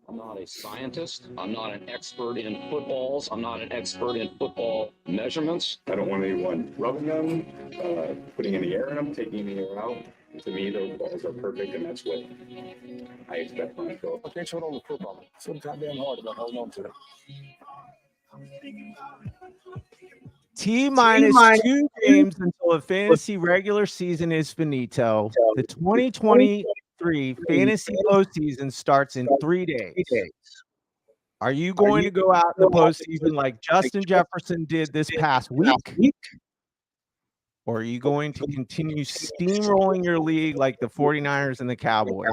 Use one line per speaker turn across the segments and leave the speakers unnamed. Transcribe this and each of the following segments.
I'm not a scientist. I'm not an expert in footballs. I'm not an expert in football measurements. I don't want anyone rubbing them, putting any air in them, taking any air out. To me, those balls are perfect, and that's what I expect from a show. I can't hold on to football. It's so goddamn hard about holding on to it.
T minus 2 games until the fantasy regular season is finito. The 2023 fantasy postseason starts in 3 days. Are you going to go out in the postseason like Justin Jefferson did this past week? Or are you going to continue steamrolling your league like the 49ers and the Cowboys?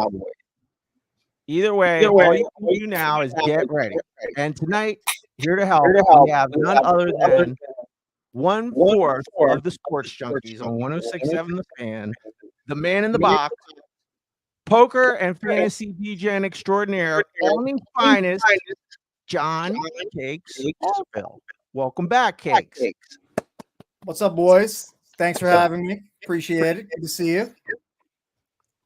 Either way, all you can do now is get ready. And tonight, here to help, we have none other than 1/4 of the Sports Junkies on 106.7 The Fan, the man in the box, poker and fantasy DJ extraordinaire, Army's finest, John Cakes Auville. Welcome back, Cakes.
What's up, boys? Thanks for having me. Appreciate it. Good to see you.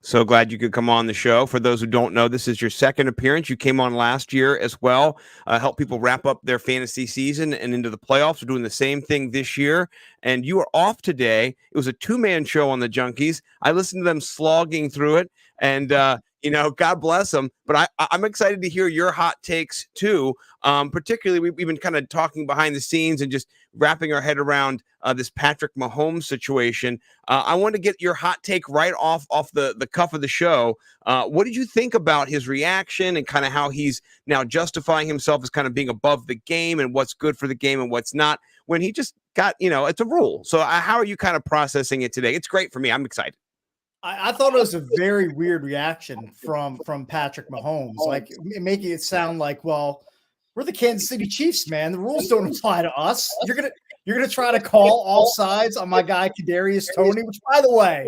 So glad you could come on the show. For those who don't know, this is your second appearance. You came on last year as well. Help people wrap up their fantasy season and into the playoffs. We're doing the same thing this year. And you are off today. It was a 2-man show on the Junkies. I listened to them slogging through it. And, God bless them. But I'm excited to hear your hot takes, too. Particularly, we've been kind of talking behind the scenes and just wrapping our head around this Patrick Mahomes situation. I want to get your hot take right off the cuff of the show. What did you think about his reaction and kind of how he's now justifying himself as kind of being above the game and what's good for the game and what's not, when he just got, it's a rule. So how are you kind of processing it today? It's great for me. I'm excited.
I thought it was a very weird reaction from Patrick Mahomes, like making it sound like, well, we're the Kansas City Chiefs, man. The rules don't apply to us. You're gonna try to call all sides on my guy Kadarius Toney, which, by the way,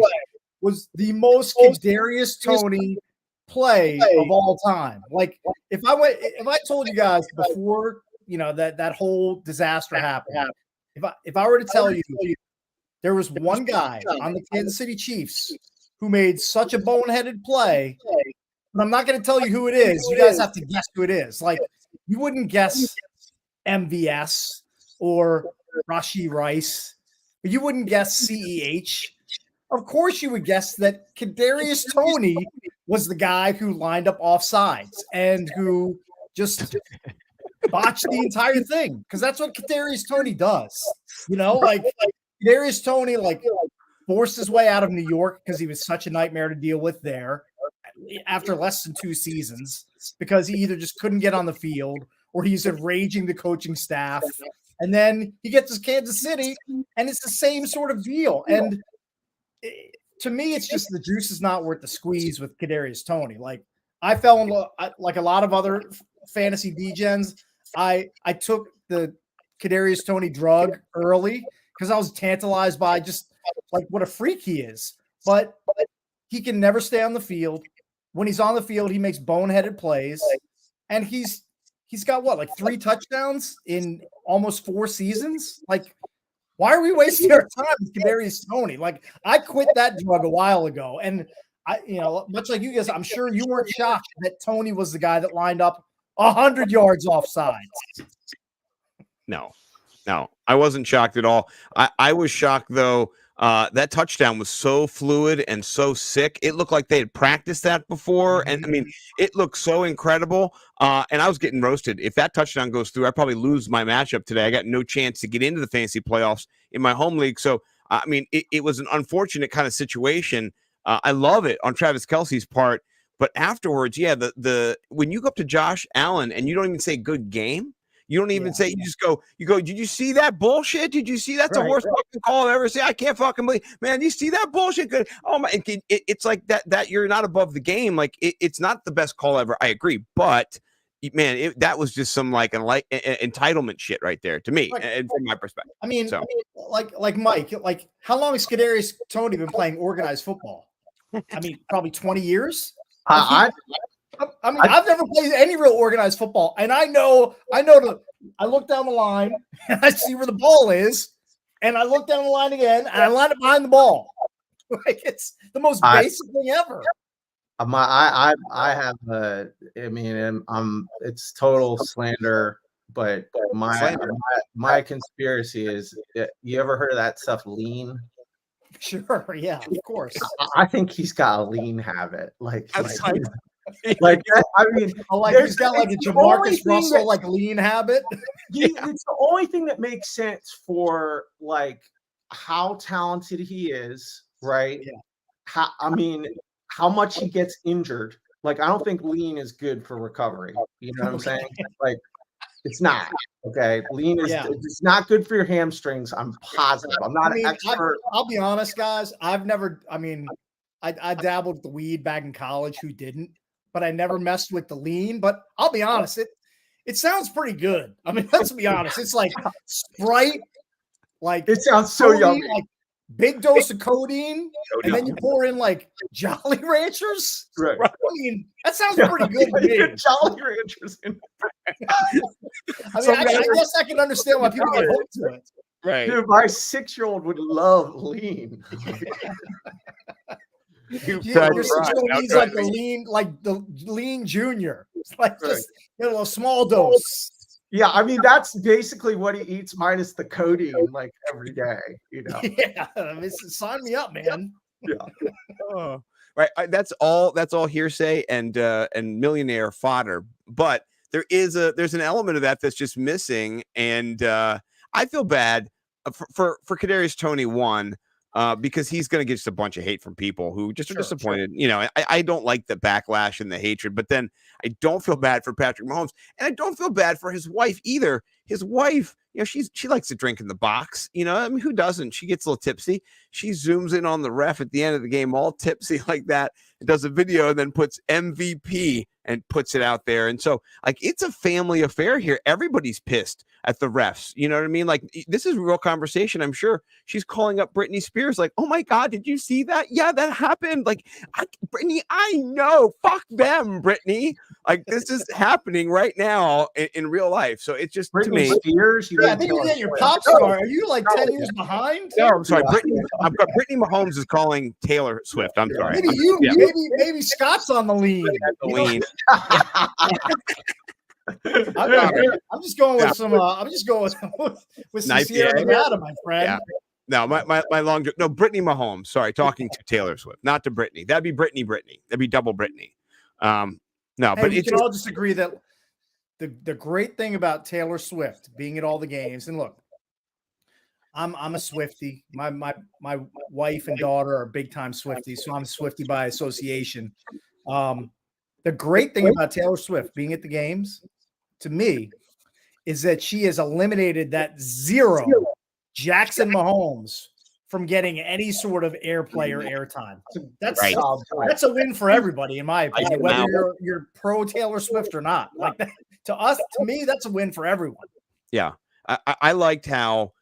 was the most Kadarius Toney play of all time. Like, if I told you guys before, that whole disaster happened, if I were to tell you there was one guy on the Kansas City Chiefs who made such a boneheaded play, but I'm not going to tell you who it is. You guys have to guess who it is. Like, you wouldn't guess MVS or Rashee Rice, but you wouldn't guess CEH. Of course, you would guess that Kadarius Toney was the guy who lined up offsides and who just botched the entire thing, because that's what Kadarius Toney does. Like Kadarius Toney, forced his way out of New York because he was such a nightmare to deal with there after less than 2 seasons, because he either just couldn't get on the field or he's enraging the coaching staff. And then he gets to Kansas City and it's the same sort of deal. And to me, it's just the juice is not worth the squeeze with Kadarius Toney. Like, I fell in love, like a lot of other fantasy degens. I took the Kadarius Toney drug early because I was tantalized by just like what a freak he is. But he can never stay on the field. When he's on the field, he makes boneheaded plays, and he's got like 3 touchdowns in almost 4 seasons. Like, why are we wasting our time with Kadarius Toney? Like, I quit that drug a while ago, and much like you guys, I'm sure you weren't shocked that Toney was the guy that lined up 100 yards offsides.
No, I wasn't shocked at all. I was shocked, though. That touchdown was so fluid and so sick. It looked like they had practiced that before. And I mean, it looked so incredible. And I was getting roasted. If that touchdown goes through, I probably lose my matchup today. I got no chance to get into the fantasy playoffs in my home league. So, I mean, it was an unfortunate kind of situation. I love it on Travis Kelce's part. But afterwards, yeah, when you go up to Josh Allen and you don't even say good game, you don't even say, you go, did you see that bullshit? Did you see that's the worst fucking call I've ever seen? I can't fucking believe, man, you see that bullshit? Good. Oh my, it's like that you're not above the game. Like, it's not the best call ever. I agree. But man, that was just some entitlement shit right there to me, and from my perspective.
I mean, like Mike, like, how long has Kadarius Toney been playing organized football? I mean, probably 20 years. I've never played any real organized football, and I look down the line and I see where the ball is, and I look down the line again and I line up behind the ball. Like, it's the most basic thing ever.
I have I mean, it's total slander, but my conspiracy is, you ever heard of that stuff, lean?
Sure, yeah, of course.
I think he's got a lean habit. Like I mean,
he's got like a Jamarcus Russell like lean habit.
It's the only thing that makes sense for like how talented he is, right?
Yeah.
How much he gets injured. Like, I don't think lean is good for recovery. You know what I'm saying? Like, it's not. Okay, lean is it's not good for your hamstrings. I'm positive. I'm not an expert.
I'll be honest, guys. I've never. I mean, I dabbled with the weed back in college. Who didn't? But I never messed with the lean. But I'll be honest. It sounds pretty good. I mean, let's be honest. It's like Sprite. Like,
it sounds so yummy.
Like big dose of codeine, and then you pour in like Jolly Ranchers.
Right.
I mean, that sounds pretty good to me.
Jolly Ranchers.
I guess I can understand why people get hooked to it.
Right.
Dude, my 6-year-old would love lean.
Your 6-year-old needs like the lean junior. It's like just a small dose.
Yeah, I mean, that's basically what he eats minus the codeine, like every day, you know.
Yeah, sign me up, man.
Yeah. Right. That's all hearsay and millionaire fodder. But there's an element of that that's just missing, and I feel bad for Kadarius Toney 1. Because he's going to get just a bunch of hate from people who just are disappointed. You know, I don't like the backlash and the hatred, but then I don't feel bad for Patrick Mahomes, and I don't feel bad for his wife either. His wife, you know, she likes to drink in the box. You know, I mean, who doesn't? She gets a little tipsy. She zooms in on the ref at the end of the game, all tipsy like that, and does a video, and then puts MVP and puts it out there. And so, like, it's a family affair here. Everybody's pissed at the refs. You know what I mean? Like, this is a real conversation. I'm sure she's calling up Britney Spears like, oh my God, did you see that? Yeah, that happened. Like, Britney, I know. Fuck them, Britney. Like, this is happening right now in real life. So it's just, to me,
Spears,
I think you're getting your pop star. Are you like 10 years behind?
No, I'm sorry. Brittany Mahomes is calling Taylor Swift. I'm sorry.
Maybe maybe Scott's on the lead. I'm just going with some. I'm just going with some Sierra Nevada, my friend.
Yeah. No, my long joke. No, Brittany Mahomes. Sorry, talking to Taylor Swift, not to Brittany. That'd be Brittany. That'd be double Brittany. No, but
we can all just agree that the great thing about Taylor Swift being at all the games, and look, I'm a Swiftie. My wife and daughter are big time Swifties, so I'm a Swiftie by association. The great thing about Taylor Swift being at the games, to me, is that she has eliminated that zero Jackson Mahomes from getting any sort of airplay or airtime. That's a win for everybody, in my opinion, whether you're pro Taylor Swift or not. Like that, to me, that's a win for everyone.
Yeah, I liked how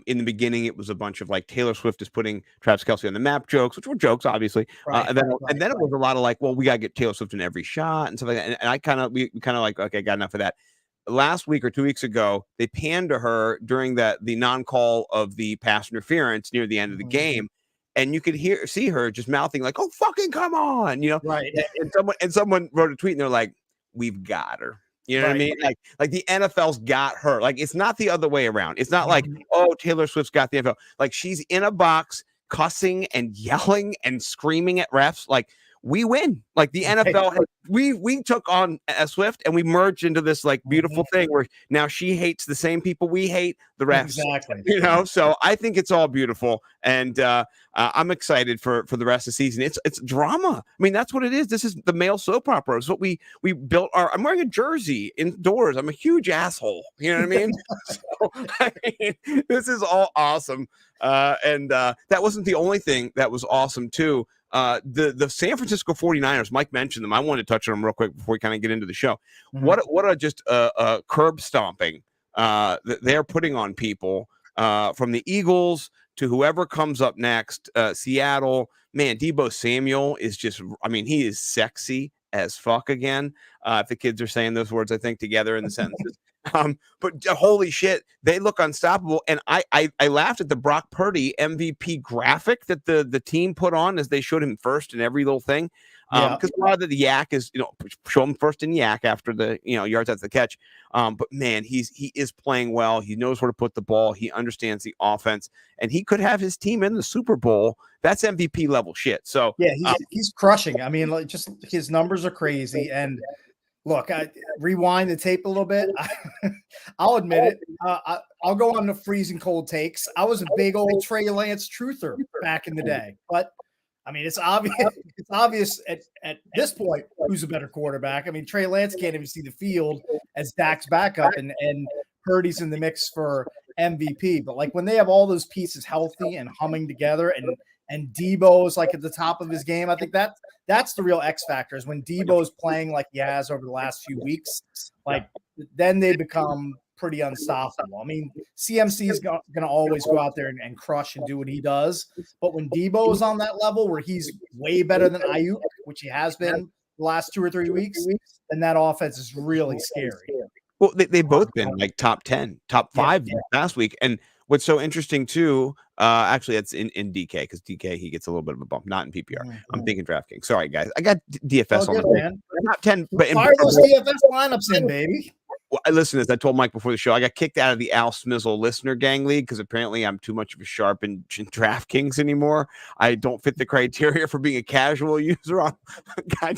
in the beginning it was a bunch of like Taylor Swift is putting Travis Kelce on the map jokes, which were jokes, obviously, and then it was a lot of like, well, we gotta get Taylor Swift in every shot and stuff like that. And we kind of like, okay, got enough of that. Last week or 2 weeks ago, they panned to her during the non-call of the pass interference near the end of the game, and you could see her just mouthing like, "Oh, fucking come on," you know.
Right.
And someone wrote a tweet and they're like, "We've got her." You know what I mean? Like the NFL's got her. Like, it's not the other way around. It's not like, oh, Taylor Swift's got the NFL. Like, she's in a box cussing and yelling and screaming at refs. Like, we win. Like, the NFL, we took on Swift and we merged into this like beautiful thing where now she hates the same people we hate, the refs.
Exactly.
You know, so I think it's all beautiful, and I'm excited for the rest of the season. It's drama. I mean, that's what it is. This is the male soap opera. It's what we built. I'm wearing a jersey indoors. I'm a huge asshole. You know what I mean? So, I mean, this is all awesome. And that wasn't the only thing that was awesome too. The San Francisco 49ers, Mike mentioned them. I wanted to touch on them real quick before we kind of get into the show. What a just a curb stomping that they're putting on people, from the Eagles to whoever comes up next. Seattle, man, Deebo Samuel is just, I mean, he is sexy as fuck again. If the kids are saying those words, I think, together in the sentences. But holy shit, they look unstoppable. And I laughed at the Brock Purdy MVP graphic that the team put on as they showed him first in every little thing. Because a lot of the yak is, show him first in yak after the, yards after the catch. But man, he is playing well. He knows where to put the ball. He understands the offense, and he could have his team in the Super Bowl. That's MVP level shit. So
yeah, he's crushing. I mean, like, just his numbers are crazy. And look, I rewind the tape a little bit. I'll admit it. I'll go on the freezing cold takes. I was a big old Trey Lance truther back in the day, but I mean, it's obvious. It's obvious at this point who's a better quarterback. I mean, Trey Lance can't even see the field as Dak's backup, and Purdy's in the mix for MVP. But like when they have all those pieces healthy and humming together, and Debo is like at the top of his game, I think that's the real X factor. Is when Debo is playing like he has over the last few weeks, like then they become pretty unstoppable. I mean, CMC is going to always go out there and crush and do what he does. But when Debo is on that level where he's way better than Ayuk, which he has been the last 2 or 3 weeks, then that offense is really scary.
Well, they've both been like top 10, top 5 last week. And what's so interesting too, actually that's in DK, because DK, he gets a little bit of a bump, not in PPR. I'm thinking DraftKings. Sorry, guys. I got DFS on the top 10. But
fire those DFS lineups in, baby.
Well, listen, as I told Mike before the show, I got kicked out of the Al Smizzle listener gang league because apparently I'm too much of a sharp in DraftKings anymore. I don't fit the criteria for being a casual user. God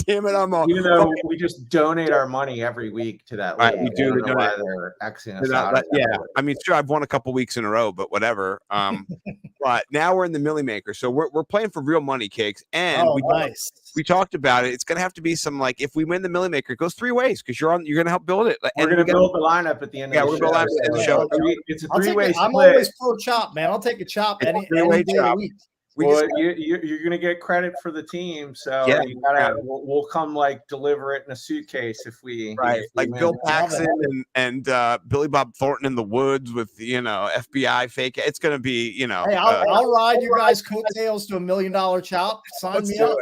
damn it, I'm all.
We just donate our money every week to that league.
Right, we do.
Why they're Xing us out.
Yeah, I mean, sure, I've won a couple weeks in a row, but whatever. But now we're in the Millie Maker, so we're playing for real money, Cakes, and we talked about it. It's going to have to be some, like, if we win the Millie Maker, it goes 3 ways because you're going to help build it.
We're going to build the lineup at the end of the show.
At the show.
It's a 3-way split.
I'm always pro chop, man. I'll take a chop any day of the week.
You're going to get credit for the team, so we'll come like deliver it in a suitcase if we
like Bill Paxton and Billy Bob Thornton in the woods with FBI fake. It's going to be Hey,
I'll ride you guys coattails to $1 million chop. Sign me up.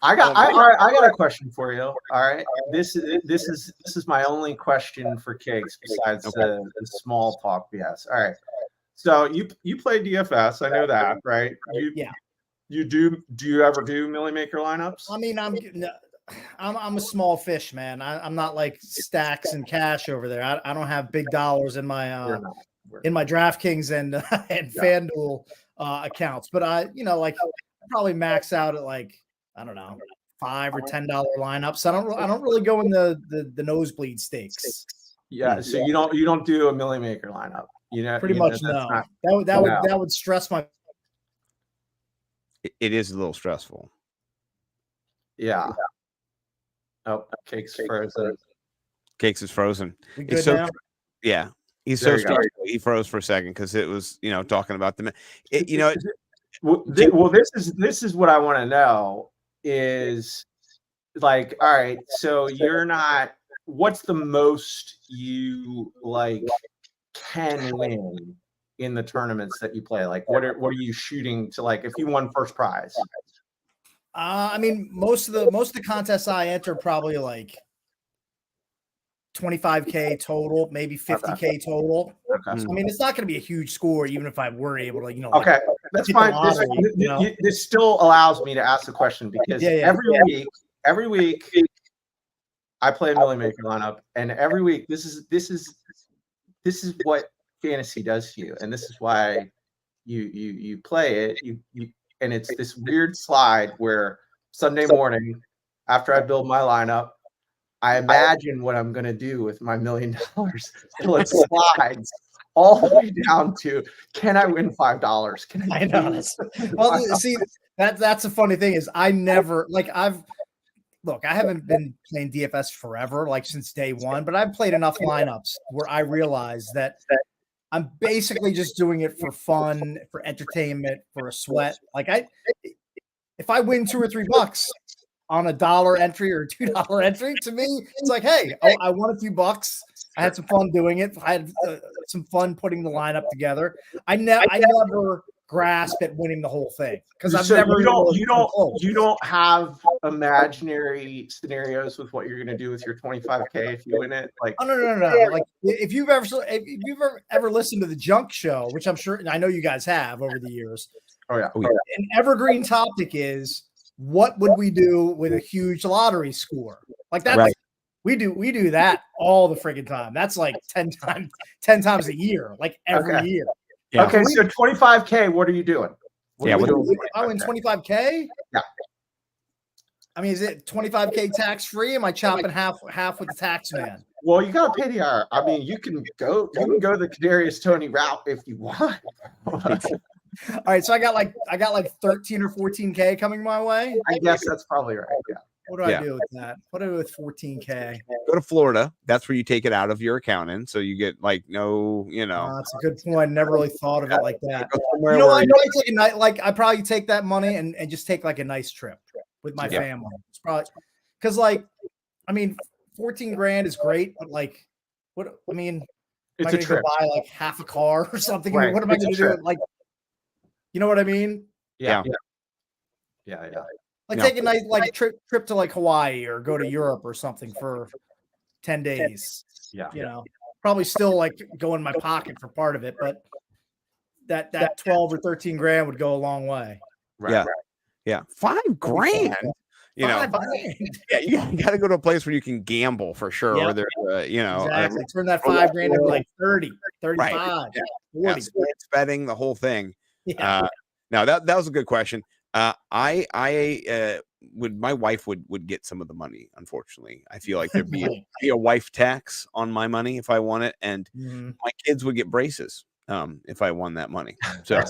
I got a question for you. All right, this is my only question for Cakes besides the small talk BS. All right. So you play DFS, I know that, right? You do you ever do Millie Maker lineups?
I mean, I'm a small fish, man. I'm not like Stacks and Cash over there. I don't have big dollars in my DraftKings and FanDuel accounts. But I probably max out at like, I don't know, $5 or $10 lineups. I don't really go in the nosebleed stakes.
Yeah, so you don't do a Millie Maker lineup.
Pretty much no. That would stress my.
It is a little stressful.
Yeah. Oh, Cakes frozen.
Cakes is frozen.
We good now?
Yeah, he's so stressful. He froze for a second because it was talking about the.
This is what I want to know is like, all right, so you're not. What's the most you like can win in the tournaments that you play? Like, what are you shooting to, like, if you won first prize?
I mean, most of the contests I enter probably like 25K total, maybe 50K total.
Okay.
So, I mean, it's not going to be a huge score, even if I were able to,
okay, that's fine. This still allows me to ask the question because every week I play a Millie Maker lineup, and every week this is what fantasy does to you, and this is why you play it. You and it's this weird slide where Sunday morning after I build my lineup, I imagine what I'm going to do with my $1 million till it slides all the way down to, can I win $5? Can I know?
Well, see, that's the funny thing is I never I haven't been playing DFS forever, like since day one, but I've played enough lineups where I realize that I'm basically just doing it for fun, for entertainment, for a sweat. Like if I win $2 or $3 on a $1 entry or $2 entry, to me, it's like, hey, I won a few bucks. I had some fun doing it. I had some fun putting the lineup together. I never grasp at winning the whole thing because I've
So
never.
you don't have imaginary scenarios with what you're going to do with your 25K if you win it. Like,
Oh, no. Like if you've ever listened to the Junk Show, which I'm sure I know you guys have over the years.
oh yeah.
An evergreen topic is what would we do with a huge lottery score? Like that's
Right.
we do that all the friggin' time. That's like 10 times a year, like every year.
Yeah.
Okay, so 25K, what are you doing? What are you doing with
I win 25K.
Yeah.
I mean, is it 25K tax free? Am I chopping half with the tax man?
Well, you gotta pay the IRS. I mean, you can go the Kadarius Toney route if you want.
All right, so I got like 13 or 14K coming my way.
I guess that's probably right. Yeah.
What do I do with that? What do I do with 14K?
Go to Florida. That's where you take it out of your account in, so you get like no,
That's a good point. Never really thought of it like that.
Go somewhere
You know,
where
I probably take a night. Like I probably take that money and just take like a nice trip with my family. It's probably because like, I mean, 14 grand is great, but like, what? I mean,
It's
am I
a
gonna
trip.
go buy like half a car or something? I mean,
Right.
what am I
It's a
going to do?
trip.
Like, you know what I mean?
Yeah.
Like
No.
take a nice like trip to like Hawaii or go to Europe or something for 10 days.
Yeah.
You know, probably still like go in my pocket for part of it, but that 12 or 13 grand would go a long way.
Right.
Yeah. $5 grand. You know,
$5 grand.
yeah, you got to go to a place where you can gamble for sure.
Yep.
Or there,
Exactly. Turn that 5 grand into like 30, 35,
Right.
40.
sports betting, the whole thing.
Yeah.
No, that was a good question. My wife would get some of the money. Unfortunately, I feel like there'd be a wife tax on my money if I won it, and my kids would get braces if I won that money. So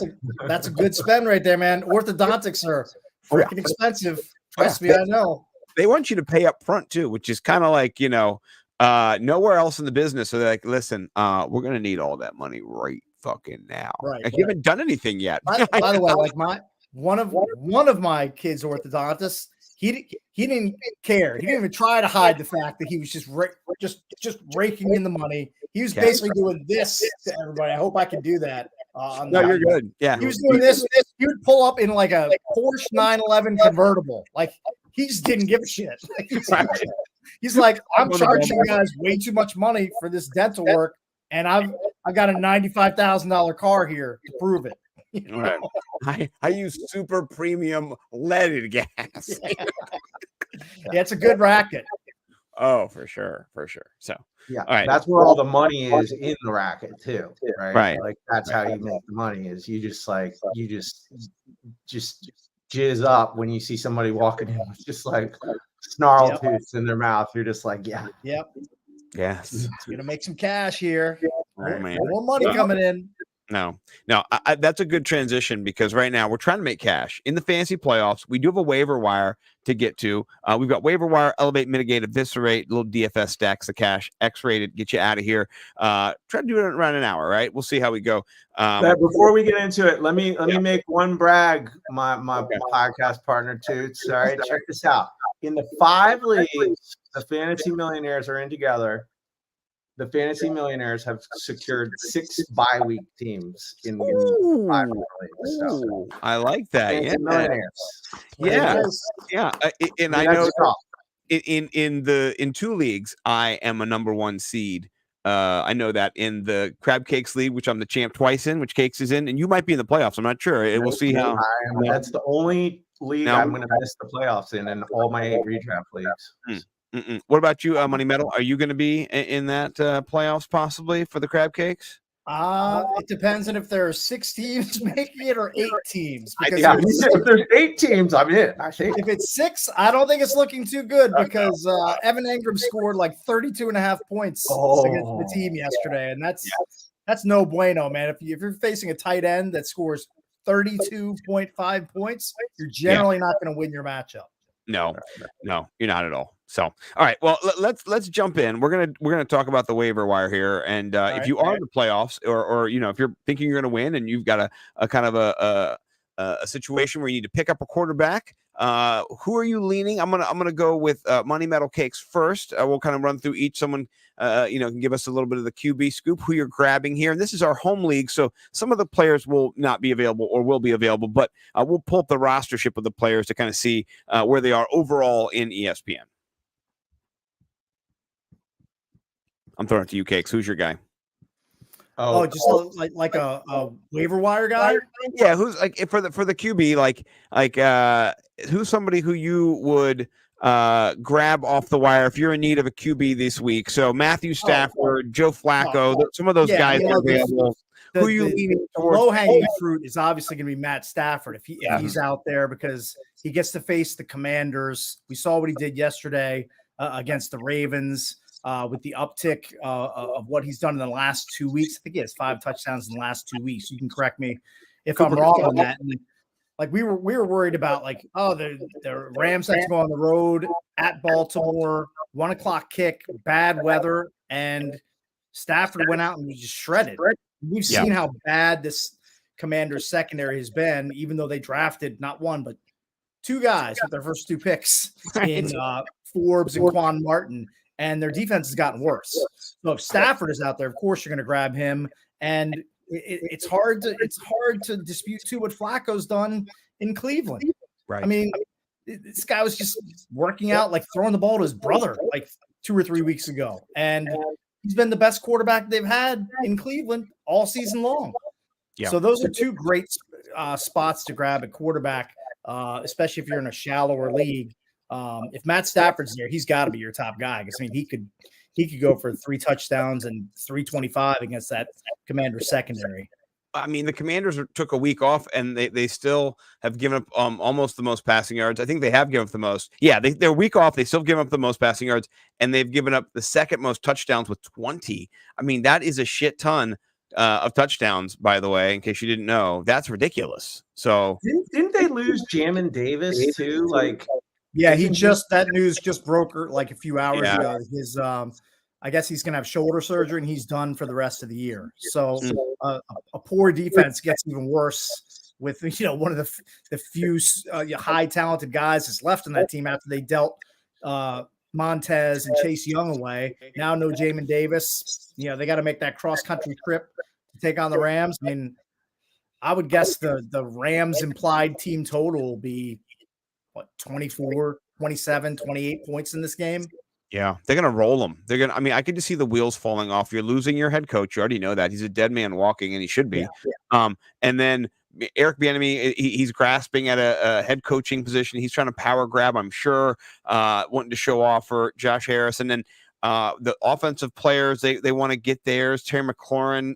that's a good spend right there, man. Orthodontics are freaking expensive. Trust me, I know.
They want you to pay up front too, which is kind of like nowhere else in the business. So they're like, listen, we're gonna need all that money right fucking now.
Right.
Like, you haven't done anything yet.
By the way, like one of my kids' orthodontists, he didn't care. He didn't even try to hide the fact that he was just raking in the money. He was basically doing this to everybody. I hope I can do that.
No, you're good. Yeah,
he was doing this. He would pull up in like a Porsche 911 convertible. Like he just didn't give a shit. He's like, I'm charging you guys way too much money for this dental work, and I've got a $95,000 car here to prove it. You know?
I use super premium leaded gas.
Yeah, it's a good racket.
Oh, for sure. So
Yeah,
all right.
that's where all the money is in the racket too, right?
Right.
Like that's how you make the money is you just jizz up when you see somebody walking in with just like snarl tooths in their mouth. You're just like, yeah.
Yep.
Yes.
Gonna make some cash here.
Oh, man.
More money coming in.
No, that's a good transition because right now we're trying to make cash in the fantasy playoffs. We do have a waiver wire to get to. We've got waiver wire, elevate, mitigate, eviscerate, little DFS stacks of cash, X-rated, get you out of here. Try to do it around an hour, right? We'll see how we go.
Before we get into it, let me make one brag. My podcast partner Toots. All right, check this out. In the 5 leagues, the Fantasy Millionaires are in together. The Fantasy Millionaires have secured 6 bye-week teams in 5 leagues. So,
I like that.
Fantasy Millionaires.
Yeah. And I know in 2 leagues, I am a number 1 seed. I know that in the Crab Cakes League, which I'm the champ twice in, which Cakes is in, and you might be in the playoffs. I'm not sure. We'll see how.
That's the only league I'm going to miss the playoffs in all my 8 redraft leagues.
What about you, Money Metal? Are you going to be in that playoffs possibly for the Crab Cakes?
It depends on if there are 6 teams making it or 8 teams. Because
if there's 8 teams, I'm in. I think
if it's 6, I don't think it's looking too good because Evan Engram scored like 32.5 points against the team yesterday, and that's no bueno, man. If you're facing a tight end that scores 32.5 points, you're generally not going to win your matchup.
No, you're not at all. So, all right. Well, let's jump in. We're gonna talk about the waiver wire here, and if you are in the playoffs, or if you're thinking you're gonna win, and you've got a kind of a situation where you need to pick up a quarterback, Who are you leaning? I'm gonna go with Money Metal Cakes first. We'll kind of run through each. Someone can give us a little bit of the QB scoop. Who you're grabbing here, and this is our home league, so some of the players will not be available or will be available, but we'll pull up the rostership of the players to kind of see where they are overall in ESPN. I'm throwing it to you, Cakes. Who's your guy?
Just like a waiver wire guy.
Yeah, who's like for the QB, who's somebody who you would grab off the wire if you're in need of a QB this week? So Matthew Stafford, Joe Flacco, some of those guys are available. Who are you leaning towards?
Low hanging fruit is obviously going to be Matt Stafford if he's out there, because he gets to face the Commanders. We saw what he did yesterday against the Ravens. With the uptick of what he's done in the last 2 weeks. I think he has 5 touchdowns in the last 2 weeks. You can correct me if I'm wrong on that. And like we were worried about the Rams had to go on the road at Baltimore, 1:00 kick, bad weather, and Stafford went out and was just shredded. We've seen how bad this Commanders secondary has been, even though they drafted not one but 2 guys with their first 2 picks in Forbes and Quan Martin. And their defense has gotten worse. So if Stafford is out there, of course you're going to grab him. And it's hard to dispute too what Flacco's done in Cleveland.
Right.
I mean, this guy was just working out, like throwing the ball to his brother like 2 or 3 weeks ago, and he's been the best quarterback they've had in Cleveland all season long. Yeah. So those are 2 great spots to grab a quarterback, especially if you're in a shallower league. If Matt Stafford's there, he's got to be your top guy, because I mean he could go for 3 touchdowns and 325 against that Commanders secondary.
I mean, the Commanders took a week off, and they still have given up almost the most passing yards. I think they have given up the most. Yeah, they're week off. They still give up the most passing yards, and they've given up the second most touchdowns with 20. I mean, that is a shit ton of touchdowns, by the way, in case you didn't know. That's ridiculous. So
didn't they lose Jamin Davis too?
Yeah, that news just broke like a few hours ago. His I guess he's gonna have shoulder surgery and he's done for the rest of the year. So a poor defense gets even worse with one of the few high talented guys that's left in that team after they dealt Montez and Chase Young away. Now no Jamin Davis. They got to make that cross country trip to take on the Rams. I mean, I would guess the Rams implied team total will be 24, 27, 28 points in this game.
Yeah, they're going to roll them. I could just see the wheels falling off. You're losing your head coach. You already know that. He's a dead man walking, and he should be. Yeah. And then Eric Bieniemy, he's grasping at a head coaching position. He's trying to power grab, I'm sure, wanting to show off for Josh Harris. And then the offensive players, they want to get theirs. Terry McLaurin,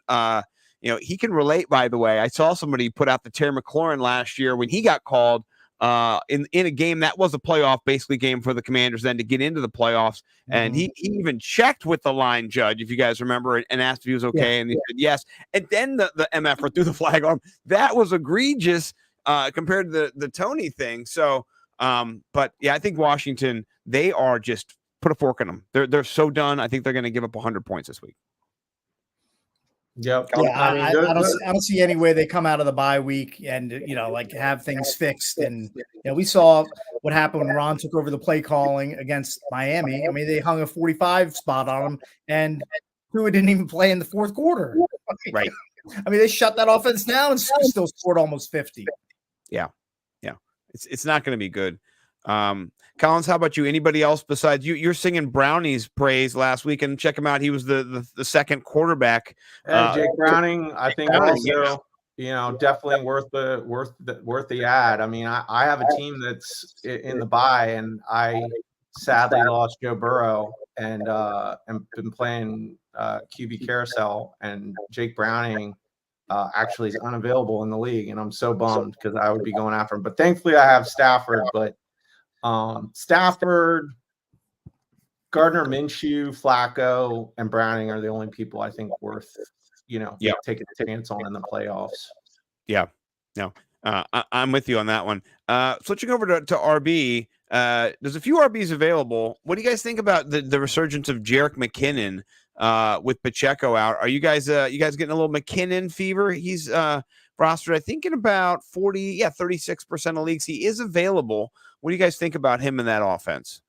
he can relate, by the way. I saw somebody put out the Terry McLaurin last year when he got called in a game that was a playoff basically game for the Commanders then to get into the playoffs. And he even checked with the line judge, if you guys remember, and asked if he was okay. Yeah. And he said yes. And then the MF threw the flag on. That was egregious compared to the Tony thing. So, but yeah, I think Washington, they are just put a fork in them. They're so done. I think they're going to give up 100 points this week.
Yep.
Yeah, I don't see any way they come out of the bye week and have things fixed. And we saw what happened when Ron took over the play calling against Miami. I mean, they hung a 45 spot on him, and Tua didn't even play in the fourth quarter.
Right.
I mean, they shut that offense down and still scored almost 50.
Yeah. It's not going to be good. Collins, how about you? Anybody else besides you? You're singing Brownie's praise last week, and check him out. He was the second quarterback.
Jake Browning, I think also, definitely worth the ad. I mean, I have a team that's in the bye, and I sadly lost Joe Burrow and been playing QB carousel, and Jake Browning actually is unavailable in the league, and I'm so bummed because I would be going after him. But thankfully, I have Stafford, but. Stafford, Gardner Minshew, Flacco, and Browning are the only people I think worth, taking a chance on in the playoffs. Yeah,
no, I'm with you on that one. Switching over to RB, there's a few RBs available. What do you guys think about the resurgence of Jerick McKinnon with Pacheco out? Are you guys getting a little McKinnon fever? He's from rostered, I think, in about 36% of leagues. He is available. What do you guys think about him in that offense?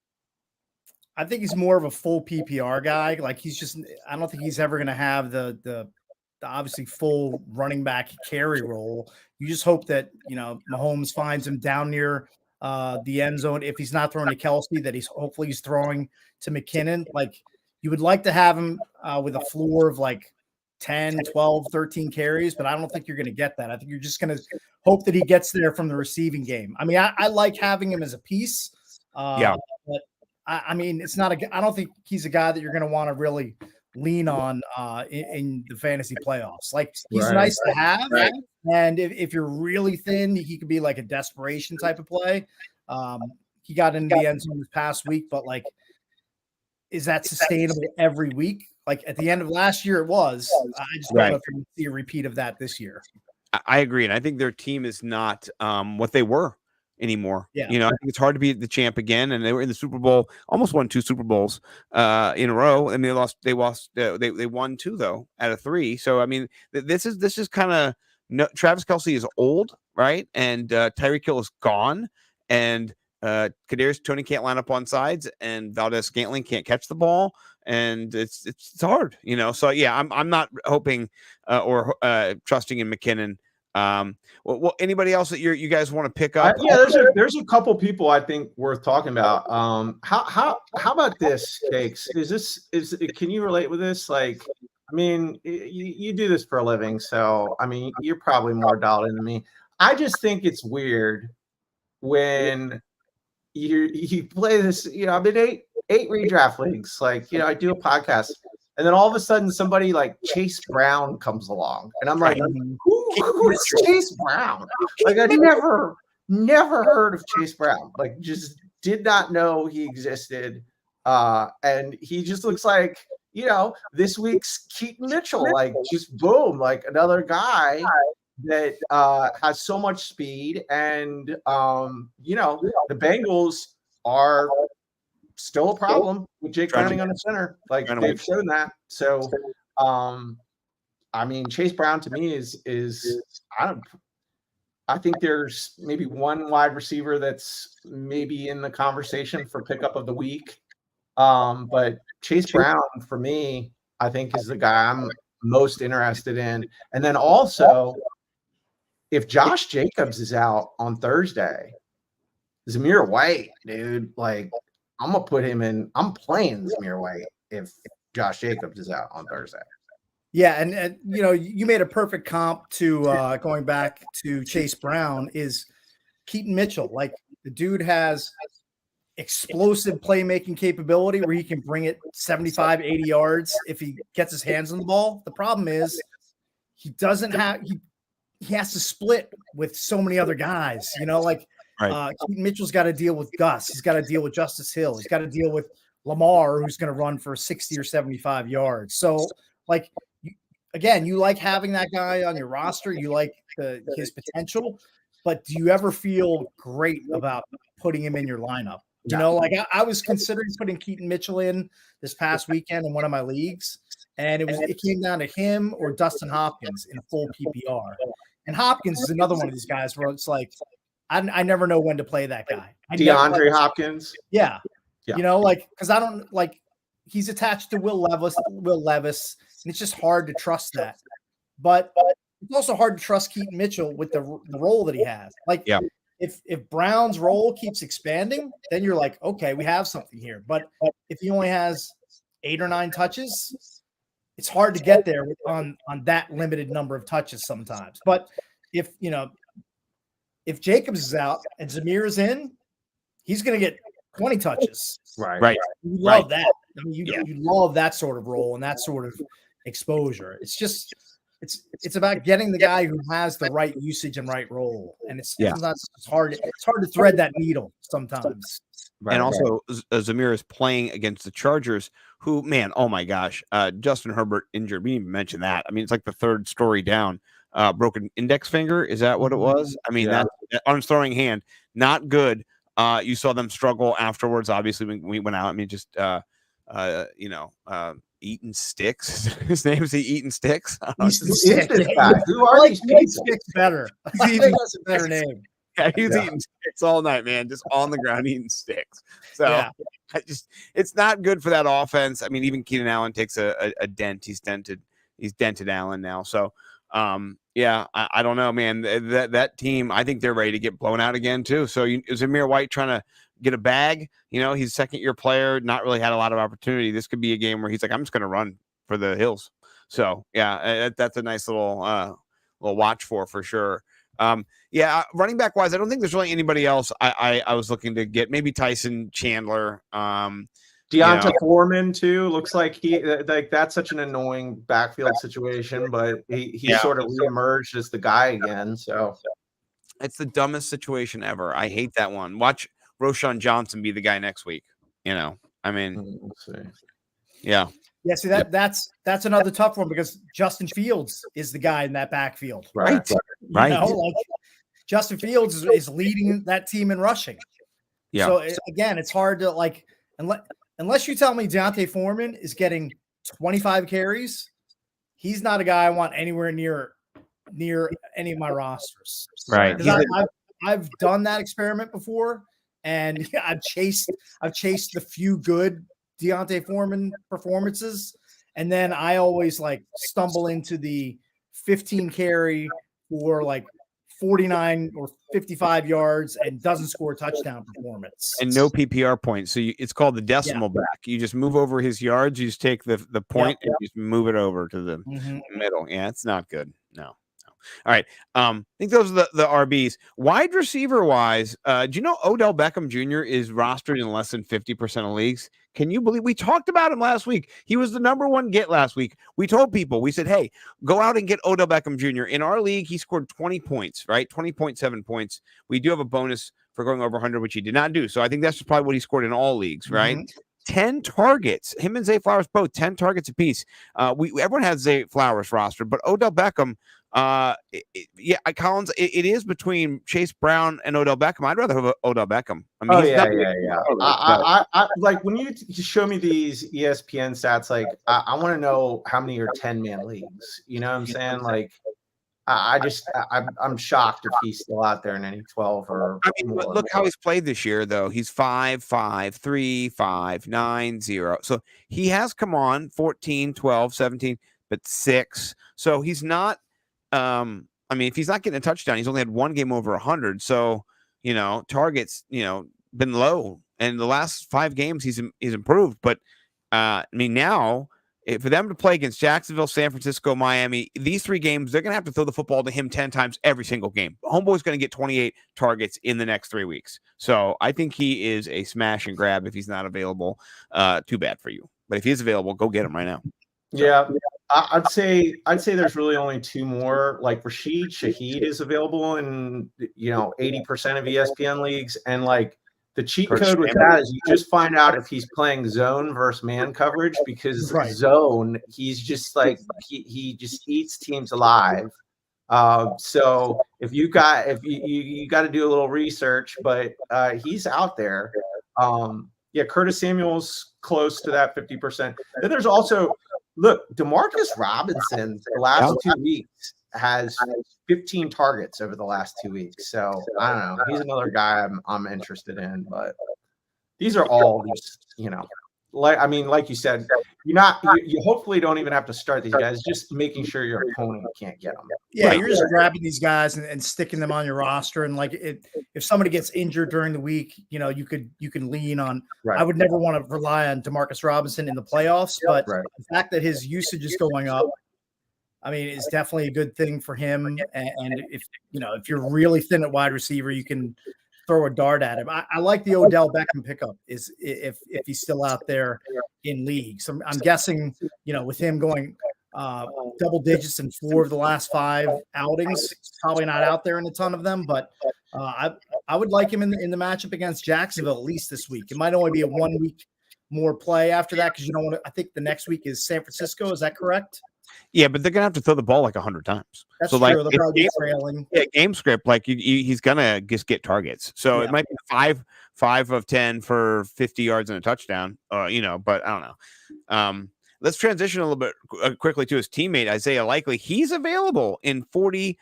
I think he's more of a full PPR guy. Like I don't think he's ever going to have the obviously full running back carry role. You just hope that, Mahomes finds him down near the end zone. If he's not throwing to Kelsey, that hopefully he's throwing to McKinnon. Like, you would like to have him with a floor of like 10, 12, 13 carries, but I don't think you're going to get that. I think you're just going to hope that he gets there from the receiving game. I mean, I like having him as a piece. But I mean, I don't think he's a guy that you're going to want to really lean on in the fantasy playoffs. Like, he's nice to have. Right. And if you're really thin, he could be like a desperation type of play. He got into the end zone this past week, but like, is that sustainable every week? Like, at the end of last year, it was. I just don't know if you see a repeat of that this year.
I agree. And I think their team is not what they were anymore. I think it's hard to be the champ again. And they were in the Super Bowl, almost won 2 Super Bowls in a row. And they won 2 though out of 3. So, I mean, this is kind of Travis Kelce is old, right? And Tyreek Hill is gone. And Kadarius Toney can't line up on sides, and Valdez-Scantling can't catch the ball, and it's hard, So I'm not hoping or trusting in McKinnon. Well, anybody else that you guys want to pick up?
There's a couple people I think worth talking about. How about this, Cakes? Can you relate with this? Like, I mean, you do this for a living, so I mean, you're probably more dialed in than me. I just think it's weird when you play this, I'm in eight redraft leagues. Like, I do a podcast, and then all of a sudden somebody like Chase Brown comes along, and I'm like, who is Chase Brown? Like, I never heard of Chase Brown. Like, just did not know he existed. And he just looks like, this week's Keaton Mitchell, like, just boom, like another guy that has so much speed, and the Bengals are still a problem with Jake Browning on the center. Like, they've shown that. So I mean, Chase Brown to me is I think there's maybe one wide receiver that's maybe in the conversation for pickup of the week. But Chase Brown for me, I think, is the guy I'm most interested in. And then also, if Josh Jacobs is out on Thursday, Zamir White, dude, like, I'm going to put him in. I'm playing Zamir White if Josh Jacobs is out on Thursday.
Yeah, and you made a perfect comp to going back to Chase Brown is Keaton Mitchell. Like, the dude has explosive playmaking capability where he can bring it 75, 80 yards if he gets his hands on the ball. The problem is he doesn't have he has to split with so many other guys, Keaton Mitchell's got to deal with Gus. He's got to deal with Justice Hill. He's got to deal with Lamar, who's going to run for 60 or 75 yards. So, like, again, you like having that guy on your roster. You like his potential, but do you ever feel great about putting him in your lineup? I was considering putting Keaton Mitchell in this past weekend in one of my leagues, and it came down to him or Dustin Hopkins in a full PPR. And Hopkins is another one of these guys where it's like, I never know when to play that guy.
DeAndre Hopkins.
Yeah. Because I don't like, he's attached to Will Levis, and it's just hard to trust that. But it's also hard to trust Keaton Mitchell with the role that he has. Like, if Brown's role keeps expanding, then you're like, okay, we have something here. But if he only has 8 or 9 touches, it's hard to get there on that limited number of touches sometimes. But if Jacobs is out and Zamir is in, he's going to get 20 touches.
Right.
You love that. I mean, you love that sort of role and that sort of exposure. It's just it's about getting the guy who has the right usage and right role. And it's hard to thread that needle sometimes.
Right, and also, Zamir is playing against the Chargers, who, man, oh my gosh, Justin Herbert injured. We didn't even mention that. I mean, it's like the third story down. Broken index finger. Is that what it was? I mean, that on his throwing hand, not good. You saw them struggle afterwards. Obviously, when we went out. I mean, just Eaton Sticks. His name's Eaton Sticks.
This guy. Who are these people?
Sticks better. He even has a better name.
Yeah, he's eating sticks all night, man, just on the ground eating sticks. So
Yeah.
it's not good for that offense. I mean, even Keenan Allen takes a dent. He's dented Allen now. So I don't know, man. That team, I think they're ready to get blown out again too. So is Amir White trying to get a bag? He's a second-year player, not really had a lot of opportunity. This could be a game where he's like, I'm just going to run for the hills. So that's a nice little watch for sure. Running back wise, I don't think there's really anybody else I was looking to get. Maybe Tyson Chandler.
Deonta Foreman too. Looks like that's such an annoying backfield situation, but he sort of reemerged as the guy again. So
it's the dumbest situation ever. I hate that one. Watch Roschon Johnson be the guy next week. I mean,
we'll see.
Yeah.
Yeah, see that's another tough one because Justin Fields is the guy in that backfield.
Right.
Justin Fields is leading that team in rushing.
Yeah.
So again, it's hard to unless you tell me Deonta Foreman is getting 25 carries, he's not a guy I want anywhere near any of my rosters.
Right.
I've done that experiment before, and I've chased the few good Deonta Foreman performances, and then I always stumble into the 15 carry for 49 or 55 yards and doesn't score a touchdown performance
and no PPR points. So it's called the decimal back. You just move over his yards. You just take the point and just move it over to the middle. Yeah, it's not good. No. All right. I think those are the RBs. Wide receiver wise, do you know Odell Beckham Jr. is rostered in less than 50% of leagues? Can you believe we talked about him last week? He was the number one get last week. We told people, we said, hey, go out and get Odell Beckham Jr. In our league, he scored 20 points, right? 20.7 points. We do have a bonus for going over 100, which he did not do. So I think that's probably what he scored in all leagues, right? 10 targets. Him and Zay Flowers both 10 targets apiece. Everyone has Zay Flowers roster, but Odell Beckham, Collins, it is between Chase Brown and Odell Beckham. I'd rather have Odell Beckham. I mean,
I like when you show me these ESPN stats, I want to know how many are 10-man leagues. You know what I'm saying? I'm shocked if he's still out there in any 12 or.
I mean, look how he's played this year, though. He's 5, 5, 3, 5, 9, 0. So he has come on 14, 12, 17, but 6. So he's not. I mean, if he's not getting a touchdown, he's only had one game over 100. So, targets, been low. And the last 5 games, he's improved. But, I mean, now, for them to play against Jacksonville, San Francisco, Miami, these 3 games, they're going to have to throw the football to him 10 times every single game. Homeboy's going to get 28 targets in the next 3 weeks. So I think he is a smash and grab if he's not available. Too bad for you. But if he's available, go get him right now.
Yeah. I'd say there's really only 2 more. Rashid Shaheed is available in 80% of ESPN leagues, and the cheat code with that is you just find out if he's playing zone versus man coverage, because zone he's just he just eats teams alive. So if you got to do a little research, but he's out there. Curtis Samuel's close to that 50%. Then there's also. Look, Demarcus Robinson the last 2 weeks has 15 targets over the last 2 weeks. So I don't know. He's another guy I'm interested in, but these are all just, like you said, you hopefully don't even have to start these guys, just making sure your opponent can't get them.
Yeah, you're just grabbing these guys and sticking them on your roster. And if somebody gets injured during the week, you can lean on. Right. I would never want to rely on Demarcus Robinson in the playoffs, but the fact that his usage is going up, I mean, it's definitely a good thing for him. And if you're really thin at wide receiver, you can throw a dart at him. I like the Odell Beckham pickup is if he's still out there in leagues. I'm guessing, with him going double digits in 4 of the last 5 outings, probably not out there in a ton of them, but I would like him in the matchup against Jacksonville at least this week. It might only be a 1 week more play after that because you don't want to. I think the next week is San Francisco. Is that correct?
Yeah, but they're gonna have to throw the ball 100 times.
That's so true. They'll probably be trailing.
Yeah, game script, he's gonna just get targets. So it might be 5 of 10 for 50 yards and a touchdown. But I don't know. let's transition a little bit quickly to his teammate Isaiah Likely. He's available in 45%